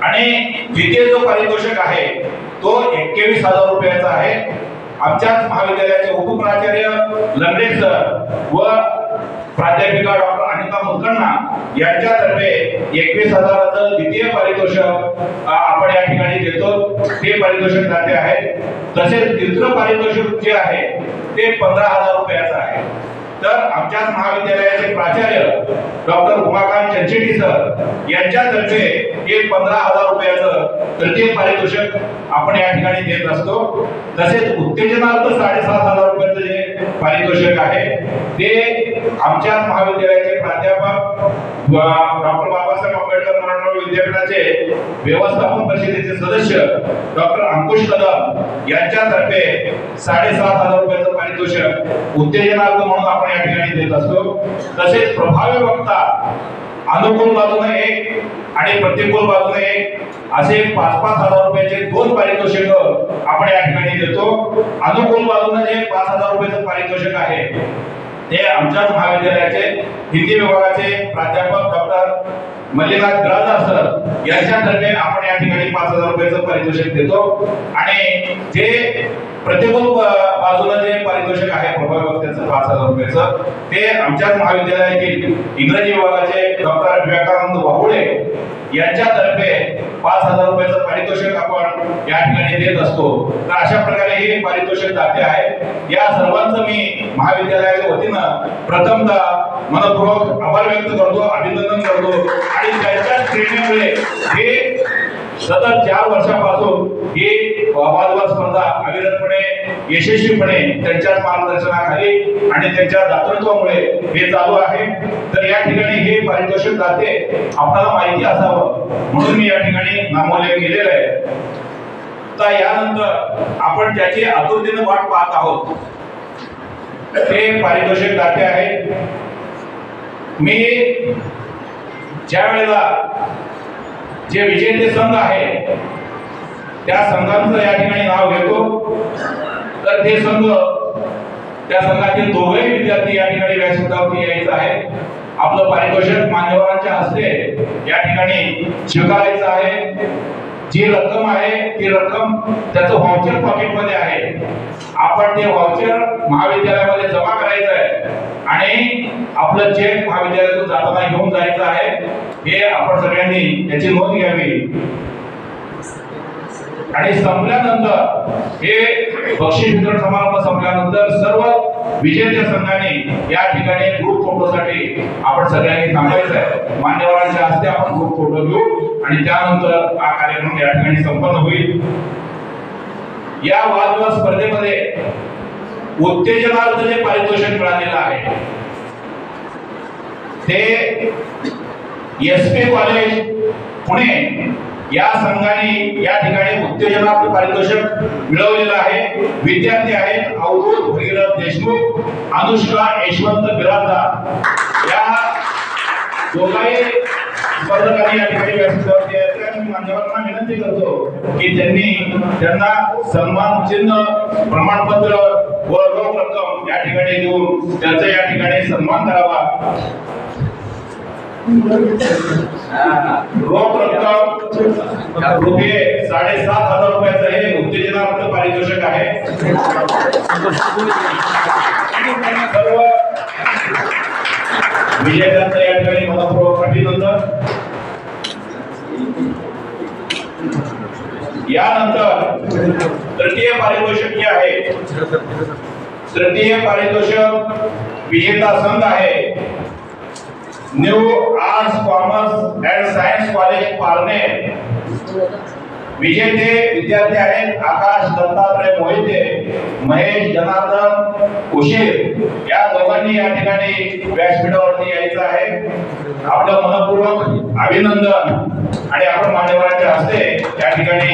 आणि द्वितीय जो पारितोषिक आहे तो 21,000 रुपयाचा आहे. आमच्याच महाविद्यालयाचे उपप्राचार्य लंगडे सर व प्राध्यापिका डॉक्टर अनिता मुलकर्णा यांच्यातर्फे 21,000चं द्वितीय पारितोषिक आपण या ठिकाणी देतो. ते पारितोषिक जाते आहे. तसेच तिसरं पारितोषिक जे आहे ते 15,000 रुपयाचं आहे. तर आमच्याच महाविद्यालयाचे प्राचार्य डॉक्टर उमाकांत चंचेटी सर यांच्यातर्फे हे 15,000 रुपयाचं तृतीय पारितोषिक आपण या ठिकाणी देत असतो. तसेच उत्तेजनार्थ 7,500 रुपयाचं जे पारितोषिक आहे ते आमच्याच महाविद्यालयाचे प्राध्यापक डॉक्टर बाबासाहेब आंबेडकर मराठवाडा विद्यापीठाचे व्यवस्थापन परिषदेचे सदस्य डॉक्टर अंकुश कदम यांच्यातर्फे 7,500 रुपयाचं पारितोषिक उत्तेजनार्थ म्हणून आपण या ठिकाणी देत असतो. तसेच प्रभावी वक्ता अनुकूल बाजूने 1 आणि प्रतिकूल बाजूने 1 असे 5,000 रुपयाचे 2 पारितोषिक आपण या ठिकाणी देतो. अनुकूल बाजूने जे 5,000 रुपयाचं पारितोषिक आहे ते आमच्या महाविद्यालयाचे हिंदी विभागाचे प्राध्यापक डॉक्टर मल्लिकार्जुन बिराजदार सर यांच्यातर्फे आपण या ठिकाणी 5,000 रुपयाचं पारितोषिक देतो. आणि जे प्रतिकूल बाजूला जे पारितोषिक आहे प्रभावी वक्त्याचं 5,000 रुपयाचं ते आमच्याच महाविद्यालयातील इंग्रजी विभागाचे डॉक्टर विवेकानंद वाहुळे यांच्यातर्फे 5,000 रुपयाचं पारितोषिक आपण या ठिकाणी देत असतो. तर अशा प्रकारे हे पारितोषिक दाते आहेत. या सर्वांचं मी महाविद्यालयाच्या वतीनं प्रथमतः मनपूर्वक आभार व्यक्त करतो, अभिनंदन करतो. आणि त्यांच्या प्रेरणेमुळे हे सतत 4 वर्षापासून ही वादविवाद स्पर्धा अविरतपणे यशस्वीपणे त्यांच्याच मार्गदर्शनाखाली आणि त्यांच्या दातृत्वामुळे हे चालू आहे. तर या ठिकाणी हे पारितोषिक दाते आपल्याला माहिती असावं म्हणून मी या ठिकाणी नामोल्लेख केलेलं आहे. तर यानंतर आपण ज्याची आतुरतेने वाट पाहत आहोत ते पारितोषिक दाते आहेत. मी ज्या वेळेला जे विजेते संघ आहे त्या संघांचं या ठिकाणी नाव घेतो तर ते संघ त्या संघातील दोघेही विद्यार्थी या ठिकाणी व्यासपीठावरती यायचं आहे. आपलं पारितोषिक मान्यवरांच्या हस्ते या ठिकाणी स्वीकारायचं आहे. जी रक्कम आहे ती रक्कम त्याचं व्हाउचर पॉकेटमध्ये आहे. आपण ते व्हाउचर महाविद्यालयामध्ये जमा करायचं आहे आणि आपलं चेक महाविद्यालयातून जाताना घेऊन जायचं आहे. हे आपण सगळ्यांनी याची नोंद घ्यावी. आणि संपल्यानंतर हे बक्षीस वितरण समारंभ संपल्यानंतर सर्व विजेत्या संघाने या ठिकाणी ग्रुप फोटोसाठी आपण सगळ्यांनी थांबायचं आहे. मान्यवरांच्या हस्ते आपण ग्रुप फोटो घेऊ आणि त्यानंतर हा कार्यक्रम या ठिकाणी संपन्न होईल. या वादविवाद स्पर्धेमध्ये उत्तेजनार्थ जे पारितोषिक मिळालेलं आहे ते SP कॉलेज पुणे या संघाने या ठिकाणी उत्तेजनार्थ पारितोषिक मिळवलेलं आहे. विद्यार्थी आहेत अवधूत भगीरथ देशमुख, अनुष्का यशवंत बिराजदार या दोघांनी स्पर्धकांनी या ठिकाणी व्यासपीठावरती आहेत. मी मान्यवरांना विनंती करतो की त्यांना सन्मान चिन्ह, प्रमाणपत्र व रोख रक्कम या ठिकाणी देऊन त्यांचा या ठिकाणी सन्मान करावा. रोख रक्कम रुपये 7,500 रुपयाचं हे उत्तेजनार्थ पारितोषिक आहे. सर्व विजेत्यांचं या ठिकाणी मनपूर्वक अभिनंदन. यानंतर तृतीय पारितोषिक जे आहे, तृतीय पारितोषिक विजेता संघ आहे new arts commerce and science college Parner. विजेते विद्यार्थी आहेत आकाश दत्तात्रय मोहिते, महेश जनार्दन उशीर या दोघांनी या ठिकाणी व्यासपीठावरती यायचं आहे. आपलं मनपूर्वक अभिनंदन आणि आपण मान्यवरांच्या हस्ते या ठिकाणी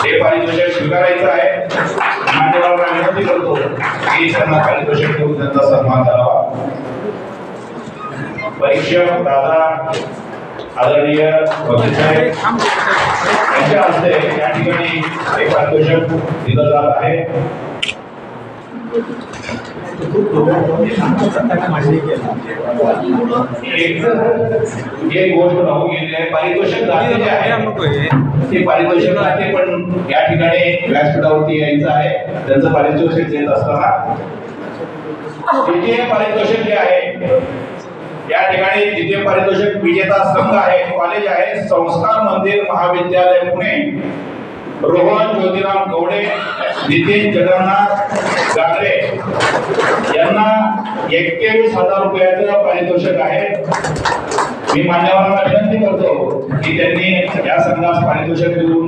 हे पारितोषिक स्वीकारायचं आहे. मान्यवरांना विनंती करतो की त्यांना पारितोषिक देऊन त्यांचा सन्मान करावा. परीक्षक दादा आदरणीय वकील साहेब यांच्या हस्ते या ठिकाणी एक पारितोषिक दिलं जात आहे. एक गोष्ट राहून गेली आहे, पारितोषिक दाते जे आहे ते पारितोषिक दाते पण या ठिकाणी व्यासपीठावरती यायचं आहे. त्यांचं पारितोषिक देत असताना द्वितीय पारितोषिक जे आहे या ठिकाणी द्वितीय पारितोषिक विजेता संघ आहे, कॉलेज आहे संस्कार मंदिर महाविद्यालय पुणे. रोहन ज्योतिराम गवडे, नितीन जगन्नाथ गागरे यांना 21,000 रुपयाचं पारितोषिक आहे. मी मान्यवरांना विनंती करतो की त्यांनी या संघास पारितोषिक देऊन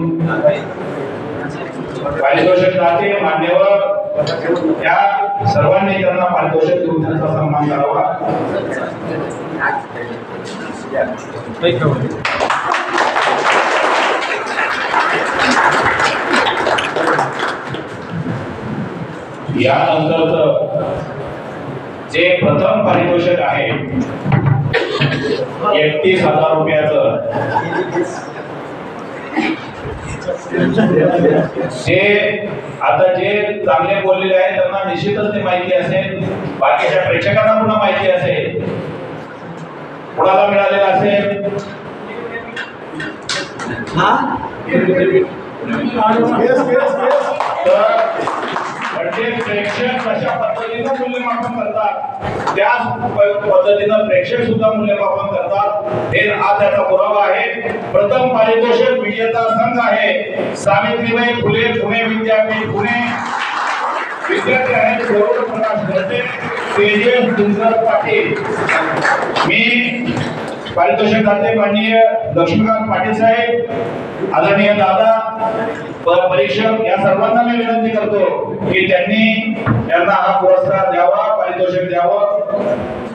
पारितोषिक दाते मान्यवर या सर्वांनी त्यांना पारितोषिक देऊन त्यांचा सन्मान करावा. यानंतरच जे प्रथम पारितोषिक आहे 31,000 रुपयाचं जे चांगले बोललेले आहेत त्यांना निश्चितच ते माहिती असेल. बाकीच्या प्रेक्षकांना पुन्हा माहिती असेल, कुणाला मिळालेलं असेल. म्हणजे प्रेक्षक कशा पद्धतीनं मूल्यमापन करतात त्याच पद्धतीनं प्रेक्षक सुद्धा मूल्यमापन करतात हे हा त्याचा पुरावा आहे. प्रथम पारितोषिक विजेता संघ आहे सावित्रीबाई फुले पुणे विद्यापीठ पुणे. विद्यार्थी आहेत गौरव प्रकाश घरते, तेजस सुंदर पाटील. मी पारितोषिक दाते माननीय लक्ष्मीकांत पाटील साहेब, आदरणीय दादा परीक्षक या सर्वांना मी विनंती करतो की त्यांनी यांना हा पुरस्कार द्यावा, पारितोषिक द्यावं.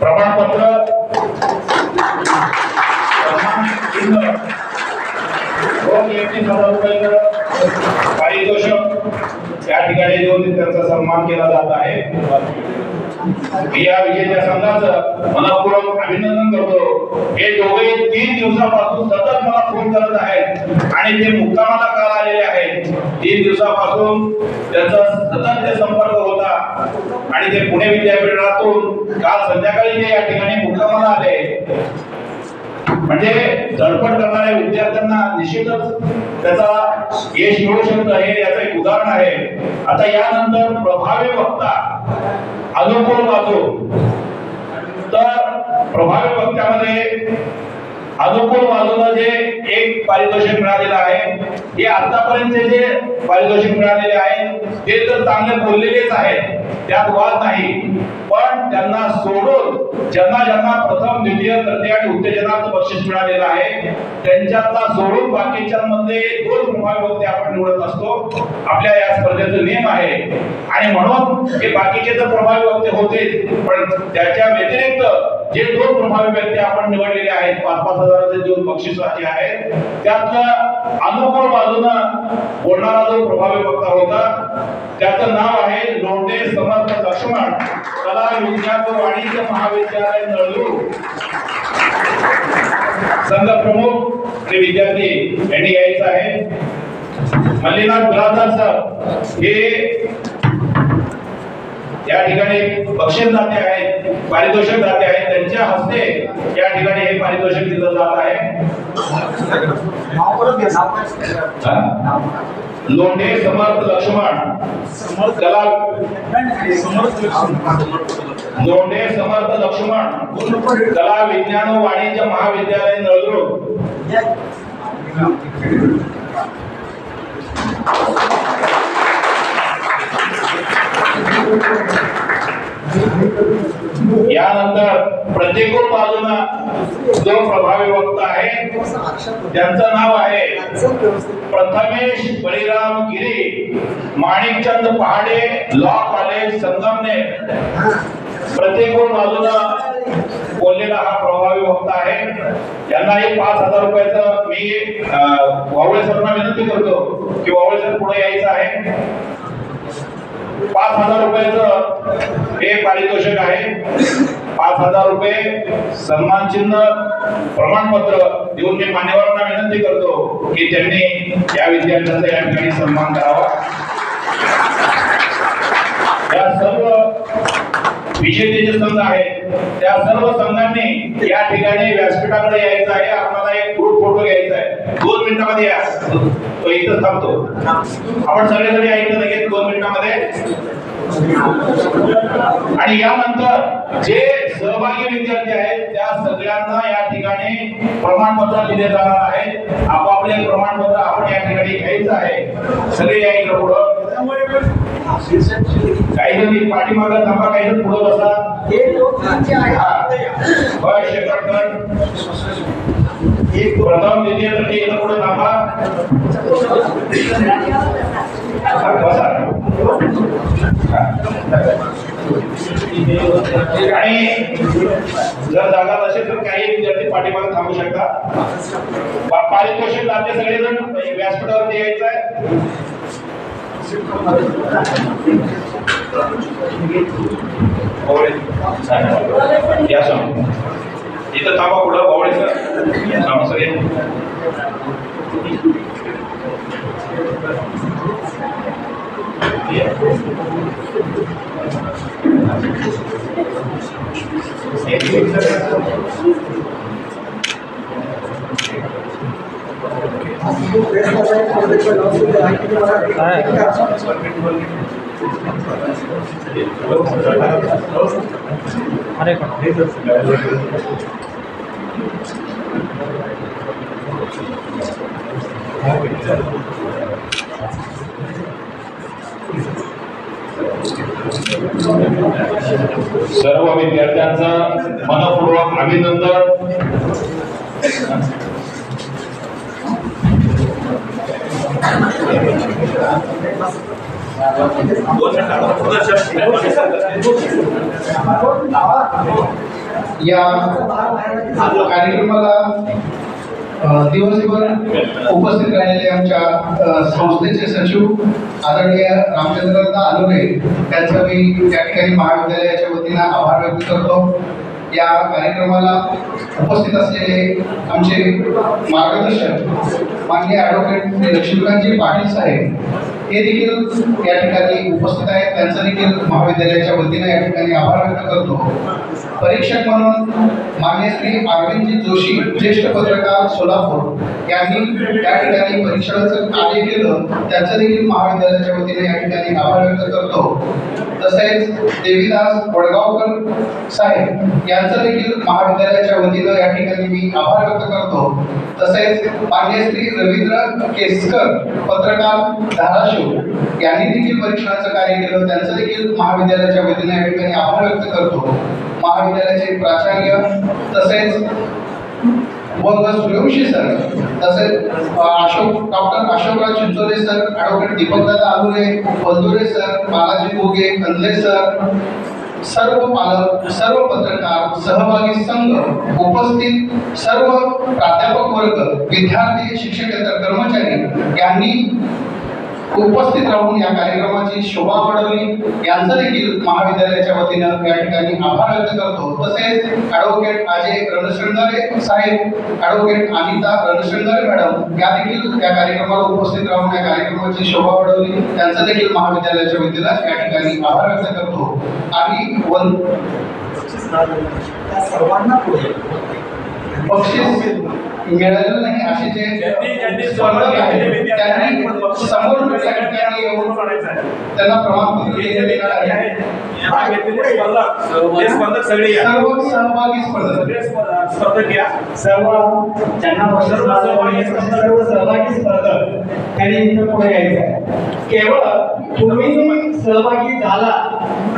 प्रमाणपत्र पारितोषिक या ठिकाणी देऊन त्यांचा सन्मान केला जात आहे. या विजेत्या संघाचं मनपूर्वक अभिनंदन करतो. हे दोघे 3 दिवसापासून सतत मला फोन करत आहेत आणि ते मुक्कामाला काल आलेले आहेत. 3 दिवसापासून त्यांचा सतत ते संपर्क होता आणि ते पुणे विद्यापीठातून काल संध्याकाळी ते या ठिकाणी मुक्कामाला आले. म्हणजे धडपड करणाऱ्या विद्यार्थ्यांना निश्चितच त्याचा यश मिळू शकतं हे याचं एक उदाहरण आहे. आता यानंतर प्रभावी वक्ता अनुकूल वाजो. तर प्रभावी वक्त्यामध्ये अनुकूल वाजोला जे एक पारितोषिक मिळालेलं आहे, हे आतापर्यंत जे पारितोषिक मिळालेले आहे ते तर चांगले बोललेलेच आहेत, त्यात वाद नाही, पण त्यांना सोडून ज्यांना ज्यांना प्रथम द्वितीय तृतीय आणि उत्तेजनाचं बक्षीस मिळालेलं आहे त्यांच्यातला सोडून बाकीच्यांमध्ये 2 प्रभावी वक्ते आपण निवडत असतो. आपल्या या स्पर्धेचा नियम आहे आणि म्हणून हे बाकीचे तर प्रभावी वक्ते होते, पण त्याच्या व्यतिरिक्त जे 2 प्रभावी व्यक्ती आपण निवडलेले आहेत 5-5 हजाराचे 2 बक्षिसाचे आहेत त्यातलं अनुकूल बाजूनं बोलणारा जो प्रभावी वक्ता होता त्याचं नाव आहे लोंढे समर्थ लक्ष्मण, कला विज्ञान व वाणिज्य महाविद्यालय नळदूर. संघ प्रमुख श्री विद्यार्थी यांनी यायचं आहे. मल्लीनाथ बिरादर सर हे या ठिकाणी बक्षीस दाते आहेत, पारितोषिक दाते आहेत, त्यांच्या हस्ते या ठिकाणी हे पारितोषिक दिलं जात आहे. लोंढे समर्थ लक्ष्मण कला लोंढे समर्थ लक्ष्मण कला विज्ञान व वाणिज्य महाविद्यालय नळदुर्ग. यानंतर प्रतिकूल बाजूला जो प्रभावी वक्ता आहे त्यांचं नाव आहे प्रथमेश बळीराम गिरी, माणिकचंद पहाडे, लॉ कॉलेज संगमनेर. प्रतिकूल बाजूला बोललेला हा प्रभावी वक्ता आहे. यांनाही 5,000 रुपयाचं मी वावळे सरांना विनंती करतो की वावळे सर पुढे यायचं आहे. 5,000 रुपयाचं हे पारितोषिक आहे. 5,000 रुपये सन्मान चिन्ह प्रमाणपत्र देऊन मी मान्यवरांना विनंती करतो की त्यांनी या विद्यार्थ्यांचा या ठिकाणी सन्मान करावा. या सर्व विजेते जे संघ आहेत त्या सर्व संघांनी या ठिकाणी व्यासपीठाकडे यायचं आहे. आपल्याला एक ग्रुप फोटो घ्यायचा आहे. 2 मिनिटांमध्ये या. तो इथं थांबतो. आपण सगळेजण ऐकलं लगेच 2 मिनिटांमध्ये. आणि यानंतर जे सहभागी विद्यार्थी आहेत त्या सगळ्यांना या ठिकाणी प्रमाणपत्र दिले जाणार आहे. आपापले प्रमाणपत्र आपण या ठिकाणी घ्यायचं आहे. सगळे या इकडे पुढं. काही जण पाठीमागं थांबा, काही जण पुढे बसा. प्रथम द्वितीय तृतीय इथं पुढे थांबा. आणि जर जागा नसेल तर काही विद्यार्थी पाठीमागे थांबू शकता. पारितोषिक दाते सगळेजण व्यासपीठावरती यायचं आहे. या सर इथं थांबा पुढं बावळे सर थांबा सर. सर्व विद्यार्थ्यांचं मनपूर्वक अभिनंदन. या कार्यक्रमाला दिवसभर उपस्थित राहिलेले आमच्या संस्थेचे सचिव आदरणीय रामचंद्रदा आलोरे त्यांचा मी त्या ठिकाणी महाविद्यालयाच्या वतीनं आभार व्यक्त करतो. या कार्यक्रमाला उपस्थित असलेले आमचे मार्गदर्शक माननीय ॲडव्होकेट लक्ष्मीकांतजी पाटील साहेब हे देखील या ठिकाणी उपस्थित आहेत. त्यांचा देखील महाविद्यालयाच्या वतीनं या ठिकाणी आभार व्यक्त करतो. परीक्षक म्हणून मान्य श्री अरविंदजी जोशी ज्येष्ठ पत्रकार सोलापूर यांनी या ठिकाणी परीक्षणाचं कार्य केलं, त्यांचं देखील महाविद्यालयाच्या वतीने या ठिकाणी आभार व्यक्त करतो. तसेच देवीदास वडगावकर साहेब यांचं देखील महाविद्यालयाच्या वतीनं या ठिकाणी मी आभार व्यक्त करतो. तसेच मान्य श्री रवींद्र केसकर पत्रकार धाराशिव अशोक यांनी देखील परीक्षणाचं कार्य केलं, त्यांचं देखील महाविद्यालयाच्या वतीने या ठिकाणी आभार व्यक्त करतो. महाविद्यालयाचे प्राचार्य तसेच सूर्यवंशी सर, तसेच doctor Ashokrao Chinchole sir, advocate Deepakdada Alure, Baldure sir, Balaji Goge, Kandle sir, सर्व पालक, सर्व पत्रकार, सहभागी संघ, उपस्थित सर्व प्राध्यापक वर्ग, विद्यार्थी, शिक्षकेतर कर्मचारी यांनी उपस्थित राहून या कार्यक्रमाची शोभा वाढवली. यांचं देखील महाविद्यालयाच्या वतीनं या ठिकाणी आभार व्यक्त करतो. तसेच ॲडव्होकेट अजय रणशृंगारे साहेब, ॲडव्होकेट अनिता रणशृंगारे मॅडम या देखील या कार्यक्रमाला उपस्थित राहून या कार्यक्रमाची शोभा वाढवली. त्यांचं देखील महाविद्यालयाच्या वतीनं या ठिकाणी आभार व्यक्त करतो. आणि सर्वांना पुढे बक्षीस मिळालेलं नाही असे जे स्पर्धक आहेत त्यांनी समोर येऊन त्यांना प्रमाणपत्र देण्यात आले आहे. सर्व सहभागी स्पर्धक या सर्व ज्यांना सर्व सहभागी स्पर्धक त्यांनी इथं पुढे यायचं आहे. केवळ तुम्ही सहभागी झाला,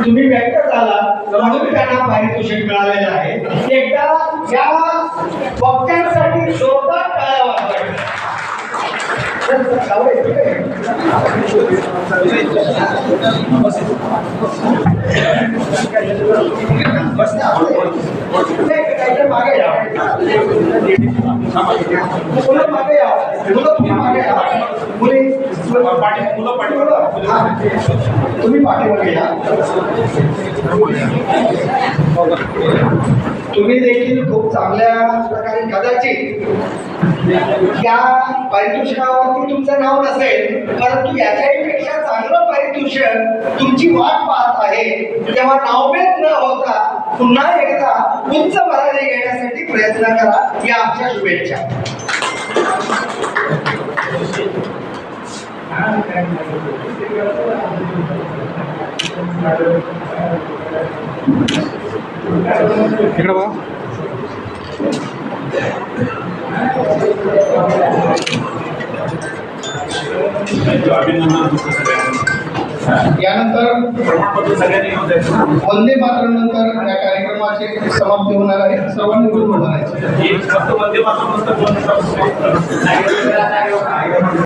तुम्ही व्यक्त झाला म्हणून त्यांना पारितोषिक मिळालेलं आहे. एकदा या वक्त्यांसाठी जोरदार टाळ्या वाजवा. मागे या, मुलं मागे या, मुलं मागे या, मुली तुम्ही पाठीमागे या. तुम्ही देखील खूप चांगल्या प्रकारे कदाचित या पारितोषिकावरती तुमचं नाव नसेल, परंतु याच्याही पेक्षा चांगलं पारितोषिक तुमची वाट पाहत आहे. तेव्हा नावभेद न होता पुन्हा एकदा उच्च बहादरी घेण्यासाठी प्रयत्न करा. या आमच्या शुभेच्छा. इकडे बघा. यानंतर वंदे मातरम नंतर या कार्यक्रमाची समाप्ती होणार आहे. सर्वांनी बोलून म्हणायचे.